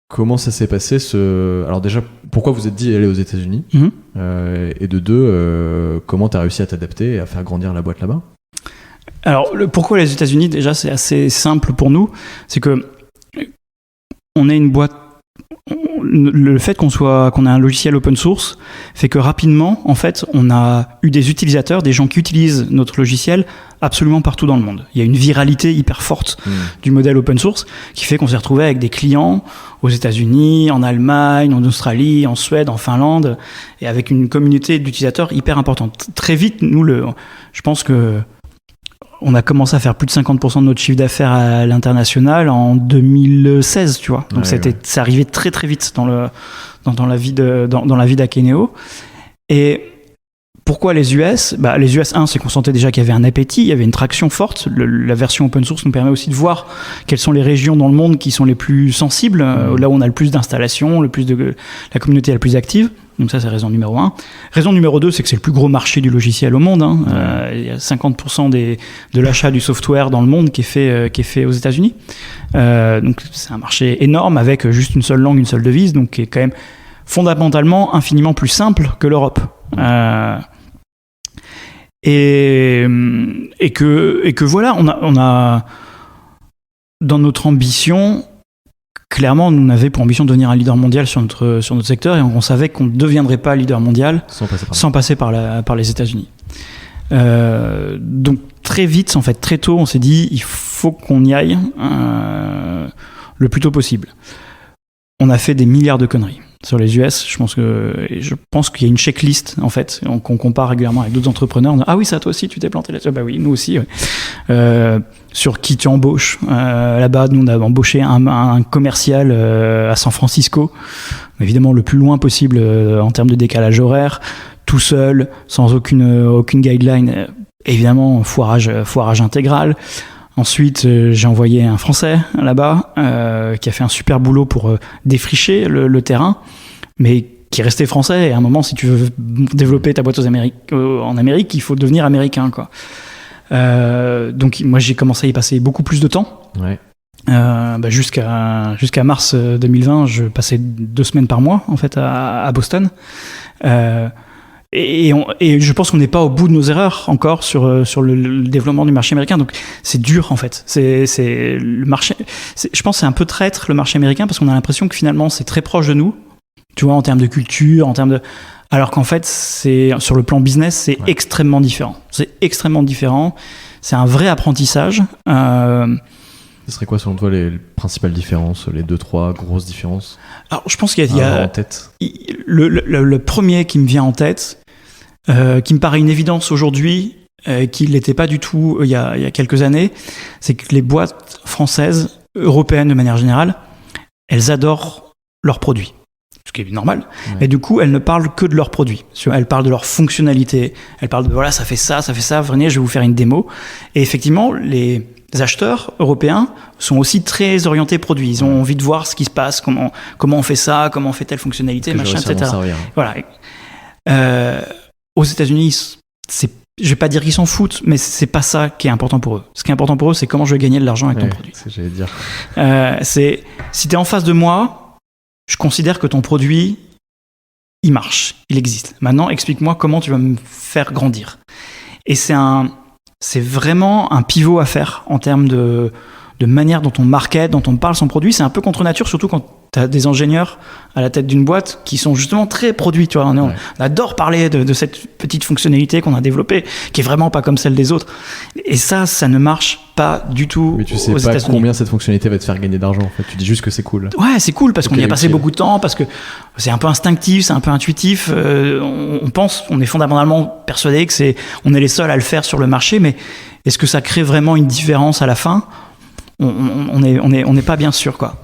Comment ça s'est passé Alors déjà, pourquoi vous êtes dit aller aux États-Unis? Et de deux, comment tu as réussi à t'adapter et à faire grandir la boîte là-bas? Alors, pourquoi les États-Unis? Déjà, c'est assez simple pour nous. C'est que on est une boîte. Le fait qu'on ait un logiciel open source fait que rapidement, en fait, on a eu des utilisateurs, des gens qui utilisent notre logiciel absolument partout dans le monde. Il y a une viralité hyper forte du modèle open source qui fait qu'on s'est retrouvé avec des clients aux États-Unis, en Allemagne, en Australie, en Suède, en Finlande, et avec une communauté d'utilisateurs hyper importante. Très vite, nous, je pense que on a commencé à faire plus de 50% de notre chiffre d'affaires à l'international en 2016, tu vois. Donc c'est arrivé très très vite dans la vie d'Akeneo. Et pourquoi les US? Les US, c'est qu'on sentait déjà qu'il y avait un appétit, il y avait une traction forte. La version open source nous permet aussi de voir quelles sont les régions dans le monde qui sont les plus sensibles, là où on a le plus d'installations, la communauté est la plus active. Donc ça, c'est raison numéro 1. Raison numéro 2, c'est que c'est le plus gros marché du logiciel au monde. Il y a 50% de l'achat du software dans le monde qui est fait aux États-Unis. Donc c'est un marché énorme avec juste une seule langue, une seule devise, donc qui est quand même fondamentalement infiniment plus simple que l'Europe. Et que voilà, on a dans notre ambition. Clairement, on avait pour ambition de devenir un leader mondial sur notre secteur, et on savait qu'on ne deviendrait pas leader mondial sans passer par les États-Unis. Donc très vite, en fait, très tôt, on s'est dit il faut qu'on y aille le plus tôt possible. On a fait des milliards de conneries sur les US. Je pense qu'il y a une checklist, en fait, qu'on compare régulièrement avec d'autres entrepreneurs. On dit, ah oui, ça toi aussi, tu t'es planté là-dessus. Bah oui, nous aussi. Ouais. Sur qui tu embauches. Là-bas, nous, on a embauché un commercial à San Francisco, évidemment le plus loin possible en termes de décalage horaire, tout seul, sans aucune guideline. Évidemment, foirage intégral. Ensuite, j'ai envoyé un Français là-bas qui a fait un super boulot pour défricher le terrain, mais qui restait français. Et à un moment, si tu veux développer ta boîte en Amérique, il faut devenir américain, quoi. Donc moi, j'ai commencé à y passer beaucoup plus de temps. Ouais. Jusqu'à mars 2020, je passais 2 semaines par mois en fait à Boston. Et je pense qu'on n'est pas au bout de nos erreurs encore sur le développement du marché américain. Donc c'est dur en fait. C'est le marché. Je pense que c'est un peu traître le marché américain parce qu'on a l'impression que finalement c'est très proche de nous. Tu vois, en termes de culture, alors qu'en fait c'est sur le plan business c'est extrêmement différent. C'est extrêmement différent. C'est un vrai apprentissage. Ce serait quoi selon toi les principales différences, les 2-3 grosses différences? Alors je pense qu'il y a en tête. Le premier qui me vient en tête, qui me paraît une évidence aujourd'hui, qui ne l'était pas du tout il y a quelques années, c'est que les boîtes françaises, européennes de manière générale, elles adorent leurs produits. Ce qui est normal. Ouais. Et du coup, elles ne parlent que de leurs produits. Elles parlent de leurs fonctionnalités. Elles parlent de voilà, ça fait ça, venez, je vais vous faire une démo. Et effectivement, les acheteurs européens sont aussi très orientés produits. Ils ont envie de voir ce qui se passe, comment on fait ça, comment on fait telle fonctionnalité, machin, etc. Voilà. Aux États-Unis, je vais pas dire qu'ils s'en foutent, mais c'est pas ça qui est important pour eux. Ce qui est important pour eux, c'est comment je vais gagner de l'argent avec ton produit. C'est ce que j'allais dire. Si t'es en face de moi, je considère que ton produit, il marche, il existe. Maintenant, explique-moi comment tu vas me faire grandir. Et c'est vraiment un pivot à faire en termes de manière dont on market, dont on parle son produit. C'est un peu contre nature, surtout quand tu as des ingénieurs à la tête d'une boîte qui sont justement très produits. Tu vois, on adore parler de cette petite fonctionnalité qu'on a développée, qui est vraiment pas comme celle des autres. Et ça ne marche pas du tout. Mais tu sais aux pas États-Unis. combien cette fonctionnalité va te faire gagner d'argent, en fait. Tu dis juste que c'est cool. Ouais, c'est cool parce qu'on y a passé utile. beaucoup de temps, parce que c'est un peu instinctif, c'est un peu intuitif. On est fondamentalement persuadé que on est les seuls à le faire sur le marché, mais est-ce que ça crée vraiment une différence à la fin ? On n'est pas bien sûr, quoi.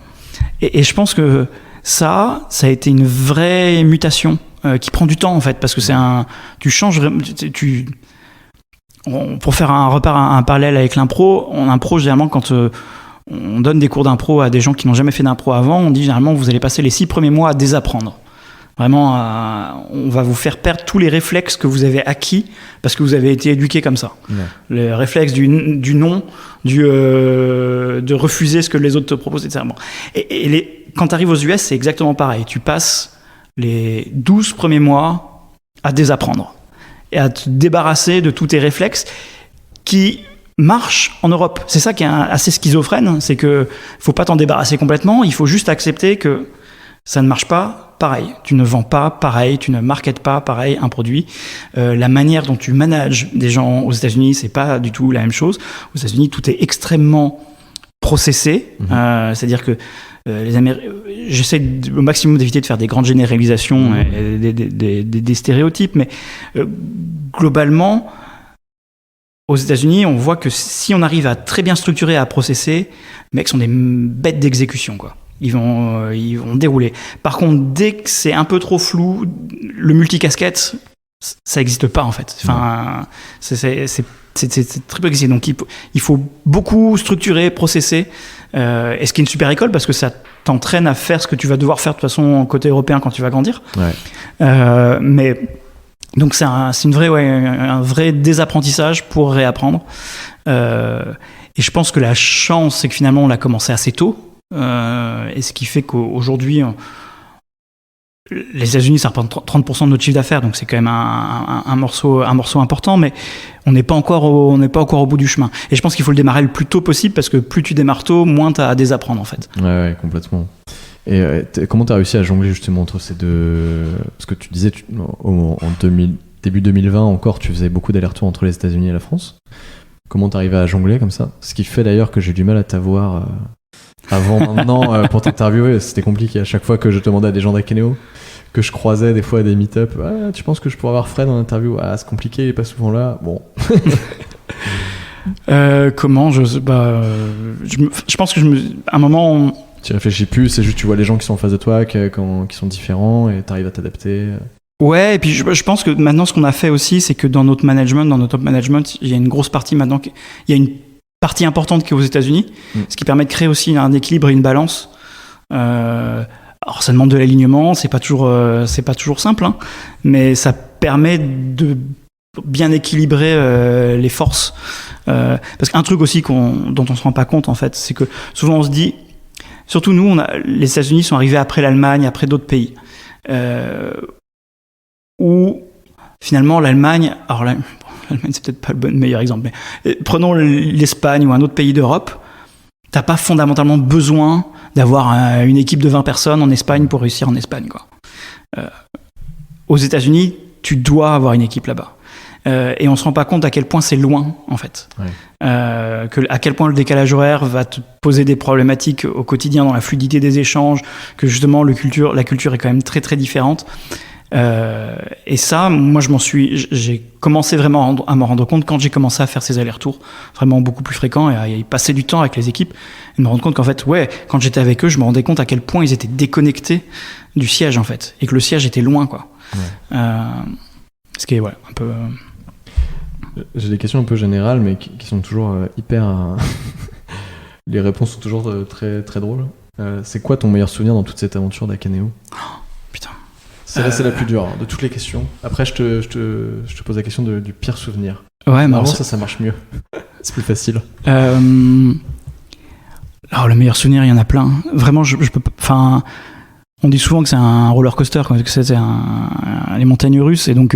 Et je pense que ça a été une vraie mutation qui prend du temps, en fait, parce que tu changes, pour faire un parallèle avec l'impro, en impro, généralement, quand on donne des cours d'impro à des gens qui n'ont jamais fait d'impro avant, on dit généralement vous allez passer les 6 premiers mois à désapprendre. Vraiment, on va vous faire perdre tous les réflexes que vous avez acquis parce que vous avez été éduqué comme ça. Ouais. Le réflexe du non, de refuser ce que les autres te proposent, etc. Quand tu arrives aux US, c'est exactement pareil. Tu passes les 12 premiers mois à désapprendre et à te débarrasser de tous tes réflexes qui marchent en Europe. C'est ça qui est assez schizophrène, c'est qu'il ne faut pas t'en débarrasser complètement, il faut juste accepter que ça ne marche pas pareil. Tu ne vends pas pareil, tu ne marketes pas pareil un produit. La manière dont tu manages des gens aux États-Unis, c'est pas du tout la même chose. Aux États-Unis, tout est extrêmement processé. C'est-à-dire que j'essaie au maximum d'éviter de faire des grandes généralisations et des stéréotypes, mais globalement, aux États-Unis, on voit que si on arrive à très bien structurer, à processer, les mecs sont des bêtes d'exécution, quoi. Ils vont dérouler. Par contre, dès que c'est un peu trop flou, le multicasquette, ça n'existe pas, en fait. Enfin, c'est très peu existé. Donc, il faut beaucoup structurer, processer. Et ce qui est une super école, parce que ça t'entraîne à faire ce que tu vas devoir faire de toute façon côté européen quand tu vas grandir. Ouais. Mais donc, c'est un vrai désapprentissage pour réapprendre. Et je pense que la chance, c'est que finalement, on l'a commencé assez tôt. Et ce qui fait qu'aujourd'hui, les États-Unis, ça représente 30% de notre chiffre d'affaires, donc c'est quand même un morceau important, mais on n'est pas encore au bout du chemin. Et je pense qu'il faut le démarrer le plus tôt possible, parce que plus tu démarres tôt, moins tu as à désapprendre, en fait. Ouais, complètement. Et comment tu as réussi à jongler justement entre ces deux... Parce que tu disais, début 2020 encore, tu faisais beaucoup d'allers-retours entre les États-Unis et la France. Comment tu arrivais à jongler comme ça ? Ce qui fait d'ailleurs que j'ai du mal à t'avoir... Avant maintenant, pour t'interviewer, c'était compliqué. À chaque fois que je demandais à des gens d'Akeneo, que je croisais des fois à des meet-up, tu penses que je pourrais avoir Fred en interview ? C'est compliqué, il est pas souvent là. Bon. Comment ? Je pense que à un moment... Tu réfléchis plus, c'est juste tu vois les gens qui sont en face de toi, qui sont différents, et t'arrives à t'adapter. Ouais, et puis je pense que maintenant, ce qu'on a fait aussi, c'est que dans notre management, dans notre top management, il y a une grosse partie maintenant, il y a une partie importante qui est aux États-Unis, ce qui permet de créer aussi un équilibre et une balance. Alors ça demande de l'alignement, c'est pas toujours simple, hein, mais ça permet de bien équilibrer les forces. Parce qu'un truc aussi dont on se rend pas compte, en fait, c'est que souvent on se dit, surtout nous, les États-Unis sont arrivés après l'Allemagne, après d'autres pays, où finalement l'Allemagne, alors l'Allemagne, c'est peut-être pas le meilleur exemple, mais prenons l'Espagne ou un autre pays d'Europe, t'as pas fondamentalement besoin d'avoir une équipe de 20 personnes en Espagne pour réussir en Espagne, quoi. Aux États-Unis, tu dois avoir une équipe là-bas. Et on se rend pas compte à quel point c'est loin, en fait. Ouais. À quel point le décalage horaire va te poser des problématiques au quotidien dans la fluidité des échanges, que justement la culture est quand même très très différente. Et ça, moi j'ai commencé vraiment à m'en rendre compte quand j'ai commencé à faire ces allers-retours vraiment beaucoup plus fréquents et à y passer du temps avec les équipes et me rendre compte qu'en fait, quand j'étais avec eux, je me rendais compte à quel point ils étaient déconnectés du siège, en fait, et que le siège était loin, quoi. Ouais. Ce qui est un peu... J'ai des questions un peu générales, mais qui sont toujours hyper... Les réponses sont toujours très, très drôles. C'est quoi ton meilleur souvenir dans toute cette aventure d'Akeneo ? Putain. C'est la plus dure de toutes les questions. Après, je te pose la question du pire souvenir. Ouais, mais ça marche mieux. C'est plus facile. Alors, le meilleur souvenir, il y en a plein. Vraiment, je peux pas. Enfin, on dit souvent que c'est un roller coaster, que c'est les montagnes russes, et donc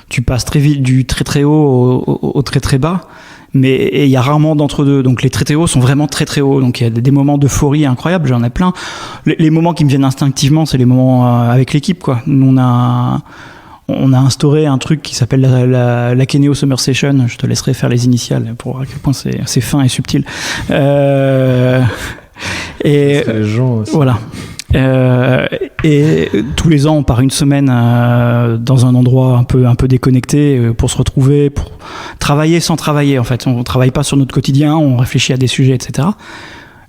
tu passes très vite du très très haut au très très bas, mais il y a rarement d'entre-deux. Donc les très très hauts sont vraiment très très hauts, donc il y a des moments d'euphorie incroyables, j'en ai plein. Les moments qui me viennent instinctivement, c'est les moments avec l'équipe, quoi. Nous, on a instauré un truc qui s'appelle la Keneo Summer Session. Je te laisserai faire les initiales pour voir à quel point c'est fin et subtil. Et les gens aussi. Voilà. Et tous les ans, on part une semaine dans un endroit un peu déconnecté pour se retrouver, pour travailler sans travailler. En fait, on travaille pas sur notre quotidien, on réfléchit à des sujets, etc.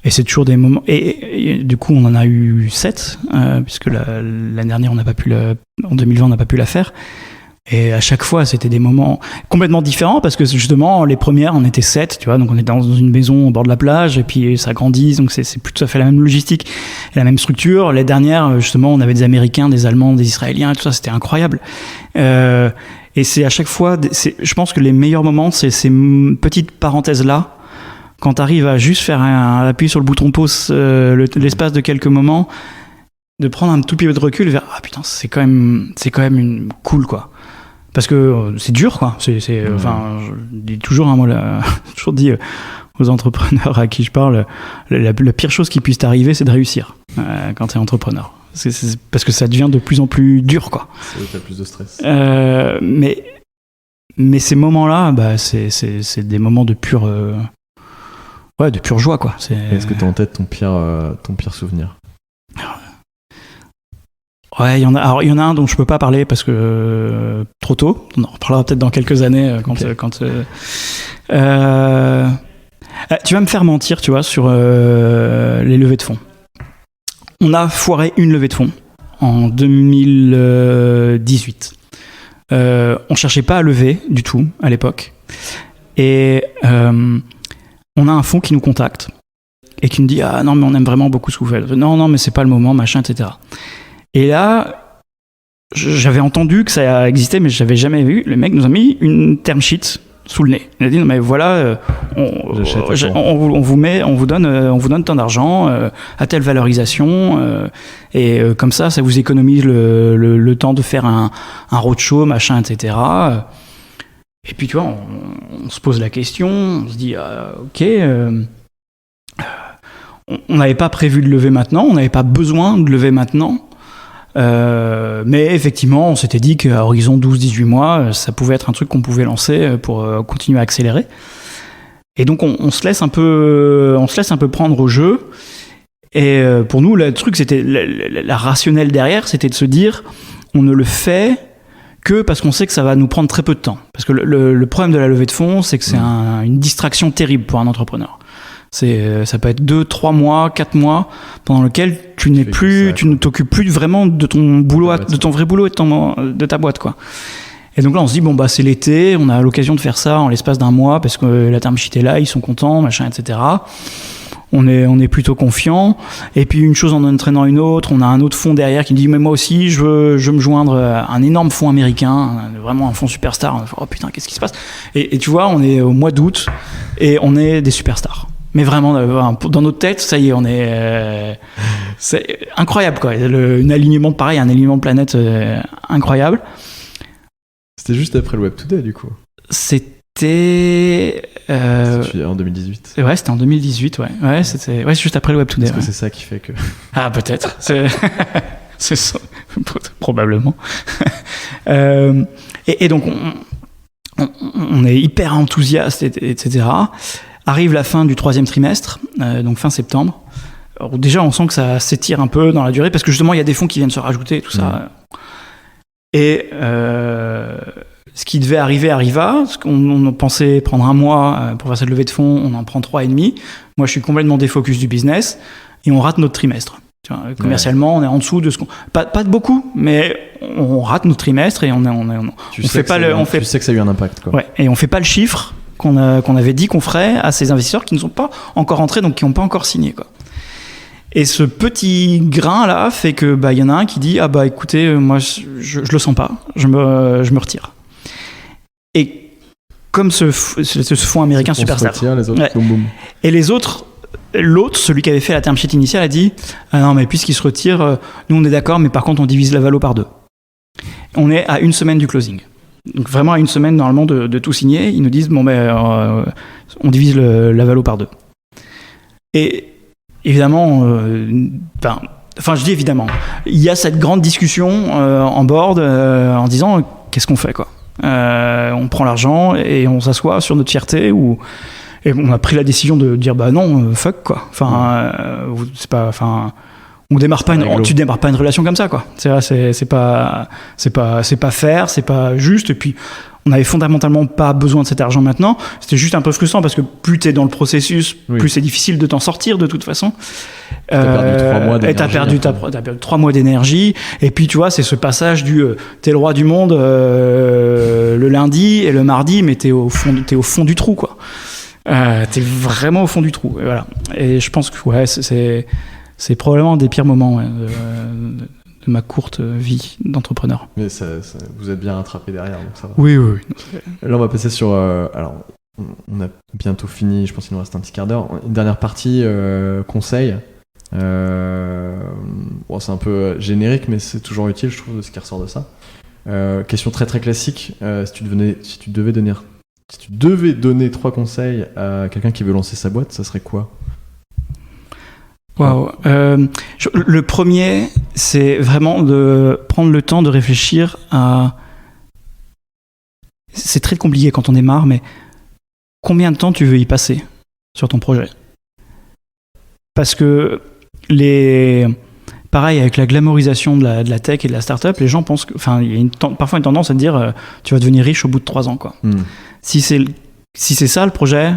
Et c'est toujours des moments. Et du coup, on en a eu 7, puisque l'année dernière, en 2020, on n'a pas pu la faire. Et à chaque fois, c'était des moments complètement différents, parce que justement, les premières, on était 7, tu vois, donc on était dans une maison au bord de la plage, et puis ça grandit, donc c'est plus tout à fait la même logistique et la même structure. Les dernières, justement, on avait des Américains, des Allemands, des Israéliens, et tout ça, c'était incroyable. Et c'est à chaque fois, je pense que les meilleurs moments, c'est ces petites parenthèses-là, quand tu arrives à juste faire un appui sur le bouton pause l'espace de quelques moments, de prendre un tout petit peu de recul et faire « Ah putain, c'est quand même cool, quoi ». Parce que c'est dur, quoi. Enfin, je dis toujours, moi, j'ai toujours dit aux entrepreneurs à qui je parle, la pire chose qui puisse t'arriver, c'est de réussir quand t'es entrepreneur. C'est parce que ça devient de plus en plus dur, quoi. T'as plus de stress. Mais ces moments-là, bah, c'est des moments de pure joie, quoi. Est-ce que t'as en tête ton pire souvenir? Ouais, il y en a un dont je peux pas parler parce que trop tôt. On en reparlera peut-être dans quelques années tu vas me faire mentir, tu vois, sur les levées de fonds. On a foiré une levée de fonds en 2018. On cherchait pas à lever du tout à l'époque. Et on a un fonds qui nous contacte et qui nous dit « Ah non, mais on aime vraiment beaucoup ce que vous faites. Non, mais c'est pas le moment, machin, etc. » Et là, j'avais entendu que ça existait, mais je n'avais jamais vu. Le mec nous a mis une term sheet sous le nez. Il a dit non mais voilà, on vous donne tant d'argent à telle valorisation et comme ça vous économise le temps de faire un roadshow, machin, etc. Et puis tu vois, on se pose la question, on se dit ok. On n'avait pas prévu de lever maintenant, on n'avait pas besoin de lever maintenant. Mais effectivement, on s'était dit qu'à horizon 12-18 mois, ça pouvait être un truc qu'on pouvait lancer pour continuer à accélérer. Et donc, on se laisse un peu prendre au jeu. Et pour nous, le truc, c'était la rationnelle derrière, c'était de se dire, on ne le fait que parce qu'on sait que ça va nous prendre très peu de temps. Parce que le problème de la levée de fonds, c'est que c'est une distraction terrible pour un entrepreneur. Ça peut être 2, 3 mois, 4 mois pendant lequel tu ne t'occupes plus vraiment de ton boulot, de ton vrai boulot et de ta boîte, quoi. Et donc là, on se dit, bon, bah, c'est l'été, on a l'occasion de faire ça en l'espace d'un mois parce que la term sheet est là, ils sont contents, machin, etc. On est plutôt confiant. Et puis, une chose en entraînant une autre, on a un autre fonds derrière qui dit, mais moi aussi, je veux me joindre à un énorme fonds américain, vraiment un fonds superstar. Oh putain, qu'est-ce qui se passe? Et tu vois, on est au mois d'août et on est des superstars. Mais vraiment, dans notre tête, ça y est, c'est incroyable, quoi. Un alignement pareil, un alignement de planète incroyable. C'était juste après le Web Today, du coup. C'était en 2018. Ouais, c'était en 2018, ouais. Ouais, c'était juste après le Web Today. Est-ce que c'est ça qui fait que... Ah, peut-être. C'est ça, probablement. Et donc, on est hyper enthousiaste, etc. Arrive la fin du 3e trimestre, donc fin septembre. Alors déjà, on sent que ça s'étire un peu dans la durée, parce que justement, il y a des fonds qui viennent se rajouter et tout ça. Et ce qui devait arriver arriva. On pensait prendre 1 mois pour faire cette levée de fonds, on en prend 3 et demi. Moi, je suis complètement défocus du business, et on rate notre trimestre. Tu vois, commercialement, on est en dessous de ce qu'on... Pas de beaucoup, mais on rate notre trimestre, et tu sais que ça a eu un impact, quoi. Ouais, et on fait pas le chiffre qu'on avait dit qu'on ferait à ces investisseurs qui ne sont pas encore entrés, donc qui n'ont pas encore signé, quoi. Et ce petit grain là fait que y y en a un qui dit écoutez, moi je le sens pas, je me retire. Et comme ce fonds américain superstar, les autres, boum, boum. Et les autres l'autre, celui qui avait fait la term sheet initiale, a dit « Ah non, mais puisqu'il se retire, nous on est d'accord, mais par contre on divise la valo par 2. » On est à 1 semaine du closing. Donc vraiment à 1 semaine normalement de tout signer. Ils nous disent « Bon, on divise la valo par 2. » Et évidemment, je dis évidemment, il y a cette grande discussion en board en disant « Qu'est-ce qu'on fait quoi ? On prend l'argent et on s'assoit sur notre fierté et on a pris la décision de dire bah non, fuck quoi. C'est pas, tu démarres pas une relation comme ça quoi. C'est pas fair, c'est pas juste. Et puis on avait fondamentalement pas besoin de cet argent maintenant. C'était juste un peu frustrant parce que plus t'es dans le processus, plus c'est difficile de t'en sortir de toute façon. T'as perdu 3 mois d'énergie. Et puis tu vois, c'est ce passage du t'es le roi du monde le lundi et le mardi, mais t'es au fond du trou quoi. T'es vraiment au fond du trou. Et voilà. Et je pense que c'est probablement un des pires moments de ma courte vie d'entrepreneur. Mais vous êtes bien rattrapé derrière, donc ça va. Oui. Là, on va passer sur... alors, on a bientôt fini, je pense qu'il nous reste un petit quart d'heure. Une dernière partie, conseil. C'est un peu générique, mais c'est toujours utile, je trouve, de ce qui ressort de ça. Question très très classique. Si tu devais donner 3 conseils à quelqu'un qui veut lancer sa boîte, ça serait quoi ? Waouh. Le premier, c'est vraiment de prendre le temps de réfléchir à... C'est très compliqué quand on démarre, mais combien de temps tu veux y passer sur ton projet ? Parce que pareil, avec la glamourisation de la tech et de la startup, les gens pensent que... il y a parfois une tendance à dire tu vas devenir riche au bout de 3 ans, quoi. Si c'est ça le projet,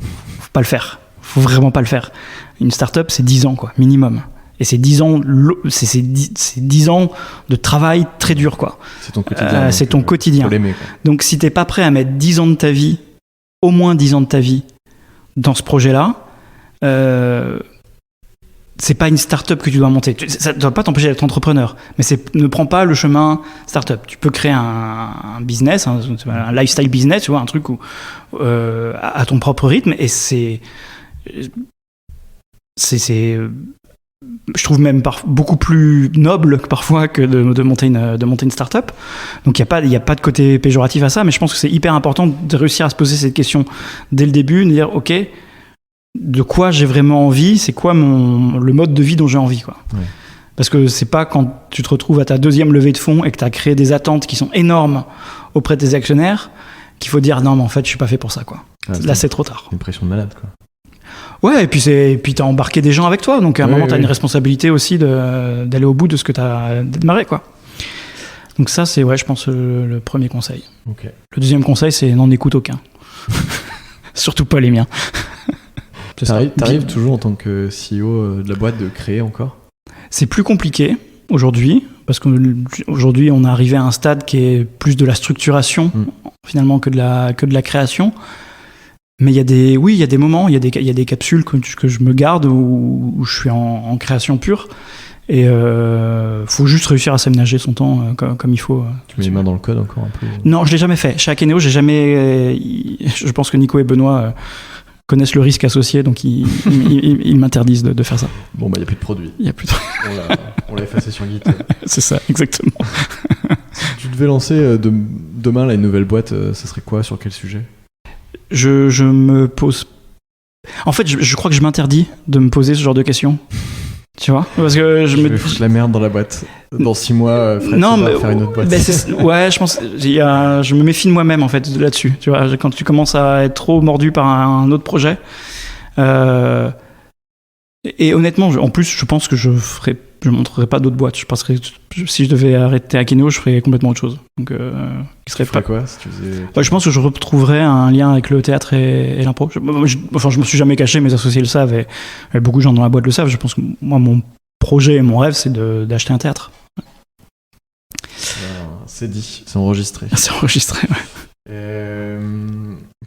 faut pas le faire. Faut vraiment pas le faire. Une startup, c'est 10 ans, quoi, minimum. Et c'est 10 ans, c'est 10 ans de travail très dur, quoi. C'est ton quotidien. C'est ton quotidien. Faut l'aimer, quoi. Donc, si t'es pas prêt à mettre 10 ans de ta vie, au moins 10 ans de ta vie, dans ce projet-là, c'est pas une start-up que tu dois monter. Ça ne doit pas t'empêcher d'être entrepreneur, mais ne prends pas le chemin start-up. Tu peux créer un business, un lifestyle business, tu vois, un truc à ton propre rythme, et c'est je trouve même beaucoup plus noble parfois que de monter une start-up. Donc il y a pas de côté péjoratif à ça, mais je pense que c'est hyper important de réussir à se poser cette question dès le début, de dire ok, de quoi j'ai vraiment envie, c'est quoi le mode de vie dont j'ai envie, quoi. Ouais. Parce que c'est pas quand tu te retrouves à ta 2e levée de fonds et que tu as créé des attentes qui sont énormes auprès de tes actionnaires qu'il faut dire non mais en fait je suis pas fait pour ça, quoi. Là c'est trop tard. Une pression de malade, quoi. Ouais, et puis t'as embarqué des gens avec toi, donc à un moment t'as une responsabilité aussi d'aller au bout de ce que t'as démarré, quoi. Donc ça c'est je pense le premier conseil. Okay. Le deuxième conseil c'est n'en écoute aucun. Surtout pas les miens. T'arrives toujours en tant que CEO de la boîte de créer encore ? C'est plus compliqué aujourd'hui, parce qu'aujourd'hui on est arrivé à un stade qui est plus de la structuration finalement que de la création. Mais il y a des moments, il y a des capsules que je me garde où je suis en création pure. Et faut juste réussir à s'aménager son temps comme il faut. Tu mets les mains dans le code encore un peu ? Non, je l'ai jamais fait. Chez Akeneo, j'ai jamais. Je pense que Nico et Benoît connaissent le risque associé, donc ils m'interdisent de faire ça. Bon, il n'y a plus de produit. Il y a plus de... on l'a effacé sur Git. C'est ça, exactement. Si tu devais lancer demain là, une nouvelle boîte, ça serait quoi ? Sur quel sujet ? Je me pose... En fait, je crois que je m'interdis de me poser ce genre de questions. Tu vois ? Parce que je vais foutre la merde dans la boîte. Dans 6 mois, Fred va faire une autre boîte. Je pense... je me méfie de moi-même, en fait, là-dessus. Tu vois, quand tu commences à être trop mordu par un autre projet... Et honnêtement, en plus, je pense que je montrerai pas d'autres boîtes. Si je devais arrêter Akeneo, je ferais complètement autre chose. Donc, qui serait pas quoi si tu faisais... Je pense que je retrouverais un lien avec le théâtre et l'impro. Je me suis jamais caché, mes associés le savent et beaucoup de gens dans la boîte le savent. Je pense que moi, mon projet et mon rêve, c'est d'acheter un théâtre. C'est dit, c'est enregistré. C'est enregistré, ouais.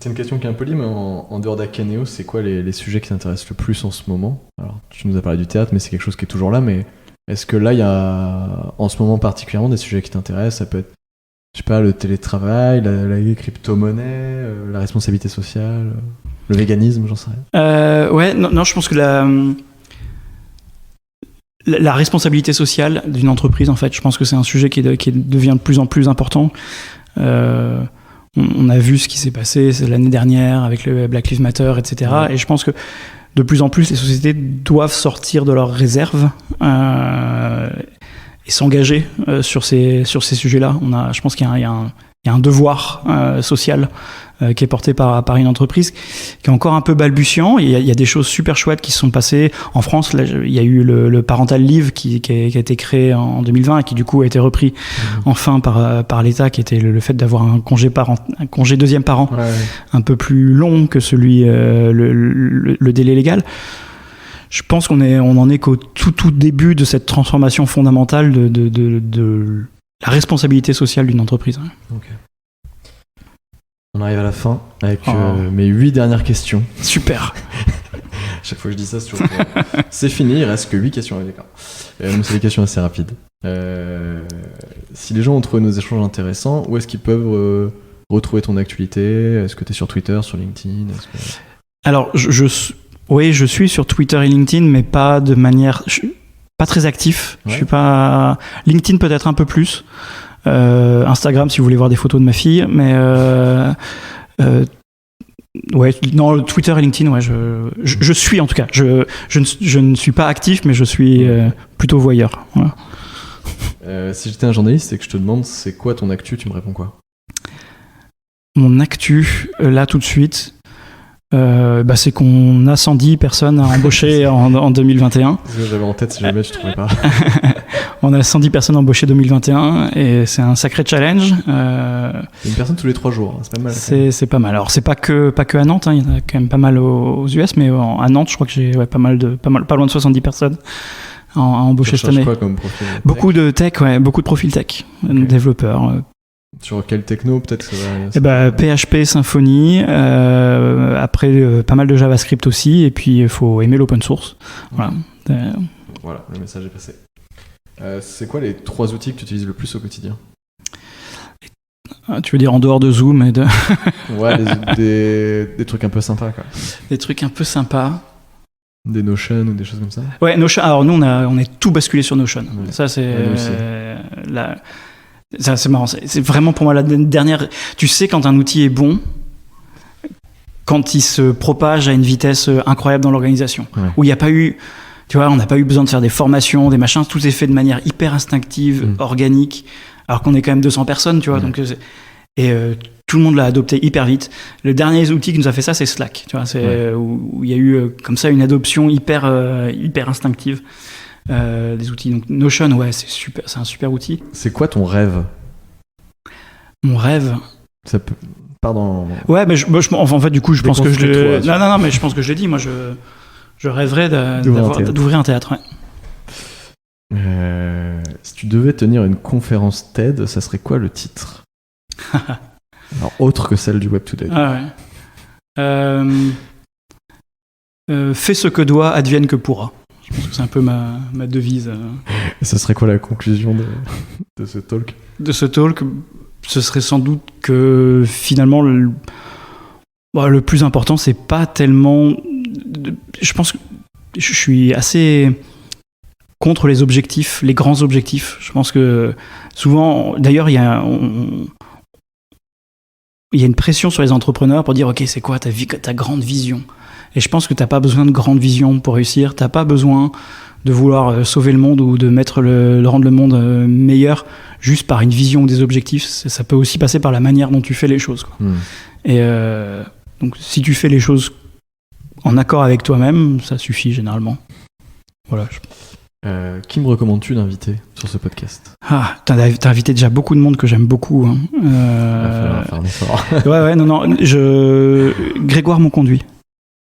C'est une question qui est un peu libre, mais en dehors d'Akeneo, c'est quoi les sujets qui t'intéressent le plus en ce moment ? Alors, tu nous as parlé du théâtre, mais c'est quelque chose qui est toujours là, mais est-ce que là, il y a en ce moment particulièrement des sujets qui t'intéressent ? Ça peut être, je sais pas, le télétravail, la crypto-monnaie, la responsabilité sociale. Le véganisme, j'en sais rien. Ouais, non, je pense que la responsabilité sociale d'une entreprise, en fait, je pense que c'est un sujet qui devient de plus en plus important. On a vu ce qui s'est passé l'année dernière avec le Black Lives Matter, etc. Ouais. Et je pense que de plus en plus, les sociétés doivent sortir de leurs réserves et s'engager sur ces sujets-là. Je pense qu'il y a un devoir social qui est porté par une entreprise qui est encore un peu balbutiant. Il y a des choses super chouettes qui se sont passées. En France, là, il y a eu le Parental Leave qui a été créé en 2020 et qui du coup a été repris enfin par l'État, qui était le fait d'avoir un congé deuxième parent un peu plus long que celui le délai légal. Je pense qu'on en est qu'au tout début de cette transformation fondamentale de la responsabilité sociale d'une entreprise. Ok. On arrive à la fin avec mes 8 dernières questions. Super. Chaque fois que je dis ça, c'est toujours... c'est fini, il reste que 8 questions. D'accord. C'est des questions assez rapides. Si les gens ont trouvé nos échanges intéressants, où est-ce qu'ils peuvent retrouver ton actualité ? Est-ce que tu es sur Twitter, sur LinkedIn ? Alors, oui, je suis sur Twitter et LinkedIn, mais pas de manière... pas très actif. Ouais. Je suis pas... LinkedIn peut-être un peu plus. Instagram si vous voulez voir des photos de ma fille, mais ouais, non, Twitter et LinkedIn, ouais, je suis en tout cas. Je ne suis pas actif, mais je suis plutôt voyeur. Voilà. Si j'étais un journaliste et que je te demande c'est quoi ton actu, tu me réponds quoi ? Mon actu, là tout de suite, c'est qu'on a 110 personnes à embaucher en 2021. J'avais en tête si jamais tu ne trouvais pas. On a 110 personnes embauchées 2021 et c'est un sacré challenge. Une personne tous les 3 jours, c'est pas mal. C'est pas mal. Alors c'est pas que à Nantes, hein, il y en a quand même pas mal aux US, mais à Nantes, je crois que j'ai pas loin de 70 personnes à embaucher cette année. Quoi comme profil ? Beaucoup de tech, beaucoup de profils tech, développeurs. Sur quel techno peut-être ça va... PHP, Symfony, après pas mal de JavaScript aussi, et puis il faut aimer l'open source. Voilà. Voilà, le message est passé. C'est quoi les 3 outils que tu utilises le plus au quotidien ? Tu veux dire en dehors de Zoom et de... Ouais, des trucs un peu sympas, quoi. Des trucs un peu sympas. Des Notion ou des choses comme ça ? Ouais, Notion. Alors nous, on est tout basculé sur Notion. Ouais. Ça, c'est... Ça, c'est marrant. C'est vraiment pour moi la dernière... Tu sais quand un outil est bon, quand il se propage à une vitesse incroyable dans l'organisation, où il n'y a pas eu... Tu vois, on n'a pas eu besoin de faire des formations, des machins, tout est fait de manière hyper instinctive, organique, alors qu'on est quand même 200 personnes, tu vois. Donc, tout le monde l'a adopté hyper vite. Le dernier outil qui nous a fait ça, c'est Slack, tu vois, où il y a eu comme ça une adoption hyper instinctive des outils. Donc Notion, ouais, c'est un super outil. C'est quoi ton rêve ? Mon rêve ? Ça peut... Pardon. Ouais, mais en fait, du coup, je pense que je l'ai... Non, mais je pense que je l'ai dit. Moi, je rêverais d'ouvrir un théâtre. Ouais. Si tu devais tenir une conférence TED, ça serait quoi le titre ? Alors, autre que celle du Web Today. Ah ouais. Fais ce que doit, advienne que pourra. Je pense que c'est un peu ma devise. Et ça serait quoi la conclusion de ce talk ? De ce talk, ce serait sans doute que finalement, le plus important, c'est pas tellement... Je pense que je suis assez contre les objectifs, les grands objectifs. Je pense que souvent, d'ailleurs, il y a une pression sur les entrepreneurs pour dire ok, c'est quoi ta grande vision ? Et je pense que t'as pas besoin de grande vision pour réussir. T'as pas besoin de vouloir sauver le monde ou de rendre le monde meilleur juste par une vision ou des objectifs. Ça peut aussi passer par la manière dont tu fais les choses, quoi. Et donc si tu fais les choses en accord avec toi-même, ça suffit généralement. Voilà. Qui me recommandes-tu d'inviter sur ce podcast ? T'as invité déjà beaucoup de monde que j'aime beaucoup. Hein. Il va falloir faire un effort. Ouais, non. Grégoire Monconduit,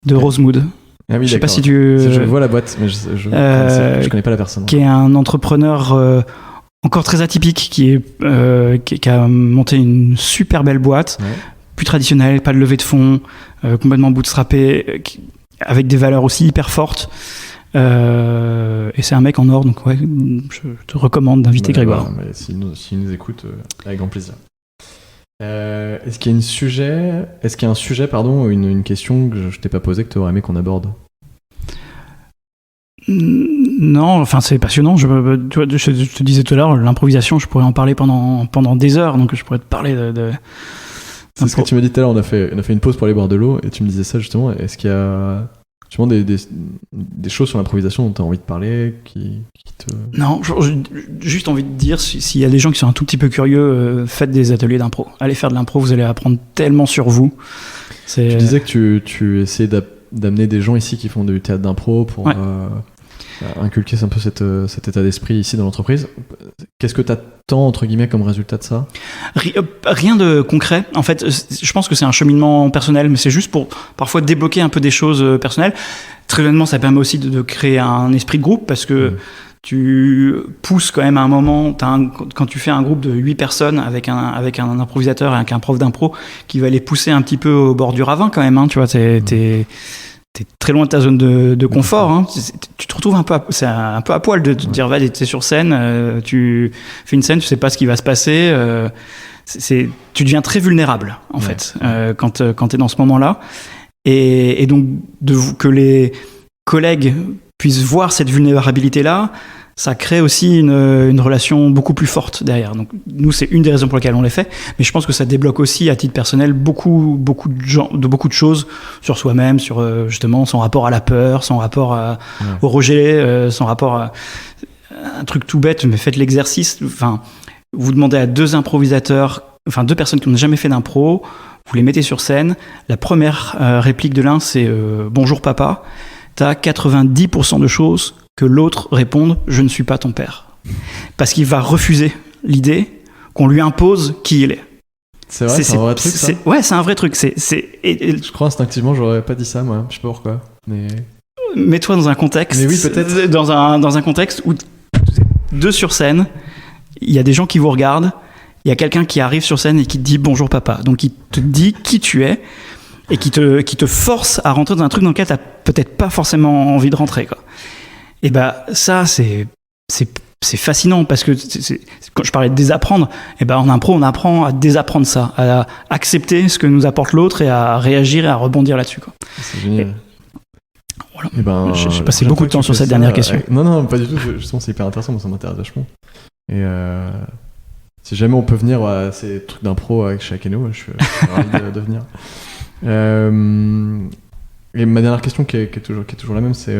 de Rosemood. Ah oui, je sais pas si tu... Je vois la boîte, mais je connais pas la personne. Qui est un entrepreneur encore très atypique, qui a monté une super belle boîte, plus traditionnelle, pas de levée de fonds, complètement bootstrappé, avec des valeurs aussi hyper fortes. Et c'est un mec en or, donc ouais, je te recommande d'inviter Grégoire. S'il nous écoute, avec grand plaisir. Est-ce qu'il y a un sujet, ou une question que je t'ai pas posée que tu aurais aimé qu'on aborde? Non, enfin c'est passionnant. Tu vois, je te disais tout à l'heure, l'improvisation, je pourrais en parler pendant des heures, donc je pourrais te parler de c'est ce que tu m'as dit tout à l'heure. On a fait une pause pour aller boire de l'eau et tu me disais ça justement. Est-ce qu'il y a justement des choses sur l'improvisation dont tu as envie de parler qui te... Non, j'ai juste envie de dire, s'il y a des gens qui sont un tout petit peu curieux, faites des ateliers d'impro. Allez faire de l'impro, vous allez apprendre tellement sur vous. Tu disais que tu essaies d'amener des gens ici qui font du théâtre d'impro pour inculquer un peu cet état d'esprit ici dans l'entreprise. Qu'est-ce que tu attends, entre guillemets, comme résultat de ça? Rien de concret. En fait, je pense que c'est un cheminement personnel, mais c'est juste pour parfois débloquer un peu des choses personnelles. Très honnêtement, ça permet aussi de créer un esprit de groupe, parce que tu pousses quand même à un moment, quand tu fais un groupe de 8 personnes avec un improvisateur et avec un prof d'impro qui va les pousser un petit peu au bord du ravin quand même, hein, tu vois, t'es très loin de ta zone de confort, hein. Tu te retrouves un peu à poil de te dire, vas-y, t'es sur scène, tu fais une scène, tu sais pas ce qui va se passer, tu deviens très vulnérable en fait quand t'es dans ce moment-là, et donc que les collègues puissent voir cette vulnérabilité-là, ça crée aussi une relation beaucoup plus forte derrière. Donc nous, c'est une des raisons pour lesquelles on les fait, mais je pense que ça débloque aussi à titre personnel beaucoup de choses sur soi-même, sur justement son rapport à la peur, son rapport au rejet, son rapport à un truc tout bête, mais faites l'exercice. Enfin, vous demandez à deux personnes qui n'ont jamais fait d'impro, vous les mettez sur scène, la première réplique de l'un, c'est bonjour papa. T'as 90% de choses que l'autre réponde « je ne suis pas ton père ». Parce qu'il va refuser l'idée qu'on lui impose qui il est. C'est vrai, c'est un vrai truc, ça? Ouais, c'est un vrai truc. Je crois instinctivement, j'aurais pas dit ça, moi. Je sais pas pourquoi. Mais... Mets-toi dans un contexte... Mais oui, peut-être. Dans un contexte où, deux sur scène, il y a des gens qui vous regardent, il y a quelqu'un qui arrive sur scène et qui te dit « bonjour papa ». Donc il te dit qui tu es, et qui te force à rentrer dans un truc dans lequel t'as peut-être pas forcément envie de rentrer, quoi. Et ça, c'est fascinant, parce que quand je parlais de désapprendre, en impro, on apprend à désapprendre ça, à accepter ce que nous apporte l'autre et à réagir et à rebondir là-dessus, quoi. C'est génial. Voilà. J'ai passé beaucoup de temps sur cette dernière question. Non, pas du tout. Justement, c'est hyper intéressant, moi ça m'intéresse vachement. Et si jamais on peut venir à ces trucs d'impro avec Chakeno, je suis ravi de venir. Et ma dernière question qui est toujours la même, c'est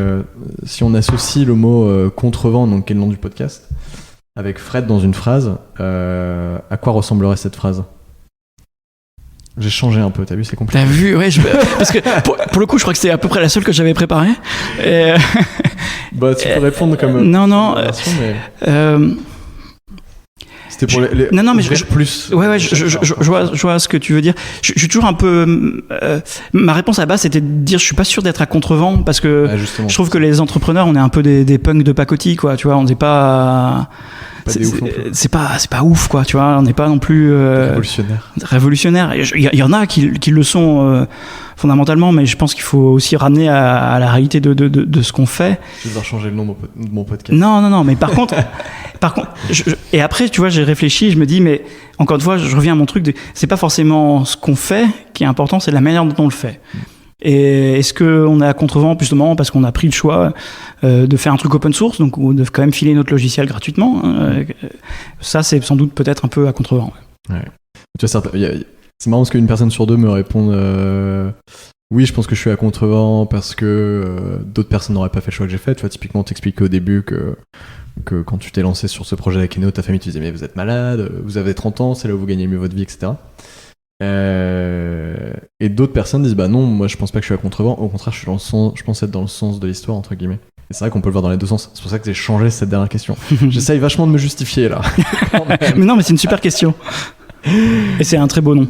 si on associe le mot contrevent, donc qui est le nom du podcast, avec Fred dans une phrase, à quoi ressemblerait cette phrase? J'ai changé un peu, t'as vu, c'est compliqué. T'as vu, ouais, parce que pour le coup, je crois que c'était à peu près la seule que j'avais préparée. Bah, tu peux répondre comme. Non. C'était pour les non, mais plus. Ouais, je vois ce que tu veux dire. Je suis toujours un peu. Ma réponse à la base, c'était de dire, je suis pas sûr d'être à contrevent, parce que je trouve que les entrepreneurs, on est un peu des punks de pacotille, quoi. Tu vois, on n'est pas. C'est pas ouf, quoi. Tu vois, on n'est pas non plus révolutionnaire. Il y en a qui le sont fondamentalement, mais je pense qu'il faut aussi ramener à la réalité de ce qu'on fait. Je vais devoir changer le nom de mon podcast. Non, mais par contre, et après, tu vois, j'ai réfléchi, je me dis, mais encore une fois, je reviens à mon truc c'est pas forcément ce qu'on fait qui est important, c'est la manière dont on le fait. Et est-ce qu'on est à contrevent justement parce qu'on a pris le choix de faire un truc open source, donc ou de quand même filer notre logiciel gratuitement, ça c'est sans doute peut-être un peu à contrevent. Ouais. Tu vois, c'est marrant parce qu'une personne sur deux me répond oui, je pense que je suis à contrevent parce que d'autres personnes n'auraient pas fait le choix que j'ai fait. Tu vois, typiquement, t'expliques au début que quand tu t'es lancé sur ce projet avec Eno, ta famille te disait mais vous êtes malade, vous avez 30 ans, c'est là où vous gagnez mieux votre vie, etc. Et d'autres personnes disent bah non, moi je pense pas que je suis à contrevent, au contraire je pense être dans le sens de l'histoire, entre guillemets. Et c'est vrai qu'on peut le voir dans les deux sens, c'est pour ça que j'ai changé cette dernière question. J'essaye vachement de me justifier là. Mais non, mais c'est une super question et c'est un très beau nom.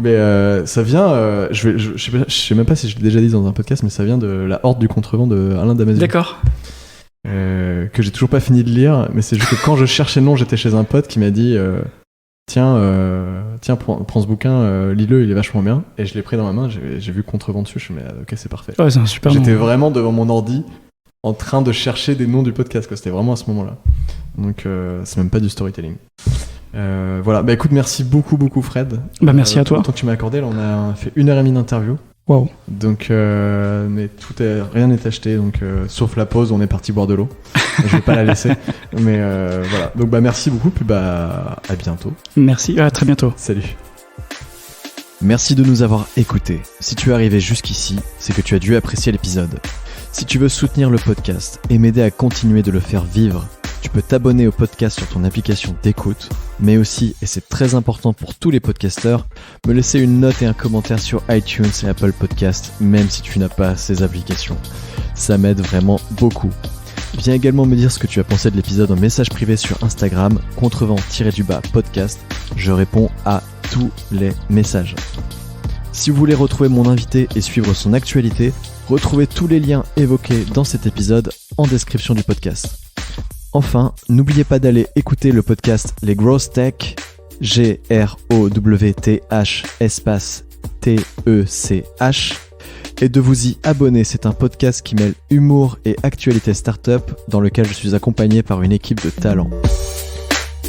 Mais ça vient, je sais même pas si je l'ai déjà dit dans un podcast, mais ça vient de La Horde du Contrevent de Alain Damasio. D'accord. Que j'ai toujours pas fini de lire, mais c'est juste que quand je cherchais le nom, j'étais chez un pote qui m'a dit tiens, prends ce bouquin, lis-le, il est vachement bien. Et je l'ai pris dans ma main, j'ai vu Contrevent dessus, je me suis dit ok, c'est parfait. Ouais, c'est un super J'étais nom. vraiment devant mon ordi en train de chercher des noms du podcast, quoi. C'était vraiment à ce moment-là. Donc c'est même pas du storytelling. Voilà, bah écoute, merci beaucoup Fred. Merci à toi. Pour le temps que tu m'as accordé, là on a fait 1h30 d'interview. Wow. Donc, mais rien n'est acheté, donc sauf la pause, on est parti boire de l'eau. Je vais pas la laisser, mais voilà. Donc merci beaucoup, puis à bientôt. Merci, à très bientôt. Salut. Merci de nous avoir écoutés. Si tu es arrivé jusqu'ici, c'est que tu as dû apprécier l'épisode. Si tu veux soutenir le podcast et m'aider à continuer de le faire vivre, tu peux t'abonner au podcast sur ton application d'écoute, mais aussi, et c'est très important pour tous les podcasteurs, me laisser une note et un commentaire sur iTunes et Apple Podcasts, même si tu n'as pas ces applications. Ça m'aide vraiment beaucoup. Viens également me dire ce que tu as pensé de l'épisode en message privé sur Instagram, contrevent-podcast. Je réponds à tous les messages. Si vous voulez retrouver mon invité et suivre son actualité, retrouvez tous les liens évoqués dans cet épisode en description du podcast. Enfin, n'oubliez pas d'aller écouter le podcast Les Growth Tech, GROWTH espace TECH, et de vous y abonner. C'est un podcast qui mêle humour et actualité startup, dans lequel je suis accompagné par une équipe de talents.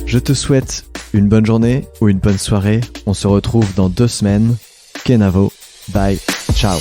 Je te souhaite une bonne journée ou une bonne soirée. On se retrouve dans 2 semaines. Kenavo, bye, ciao.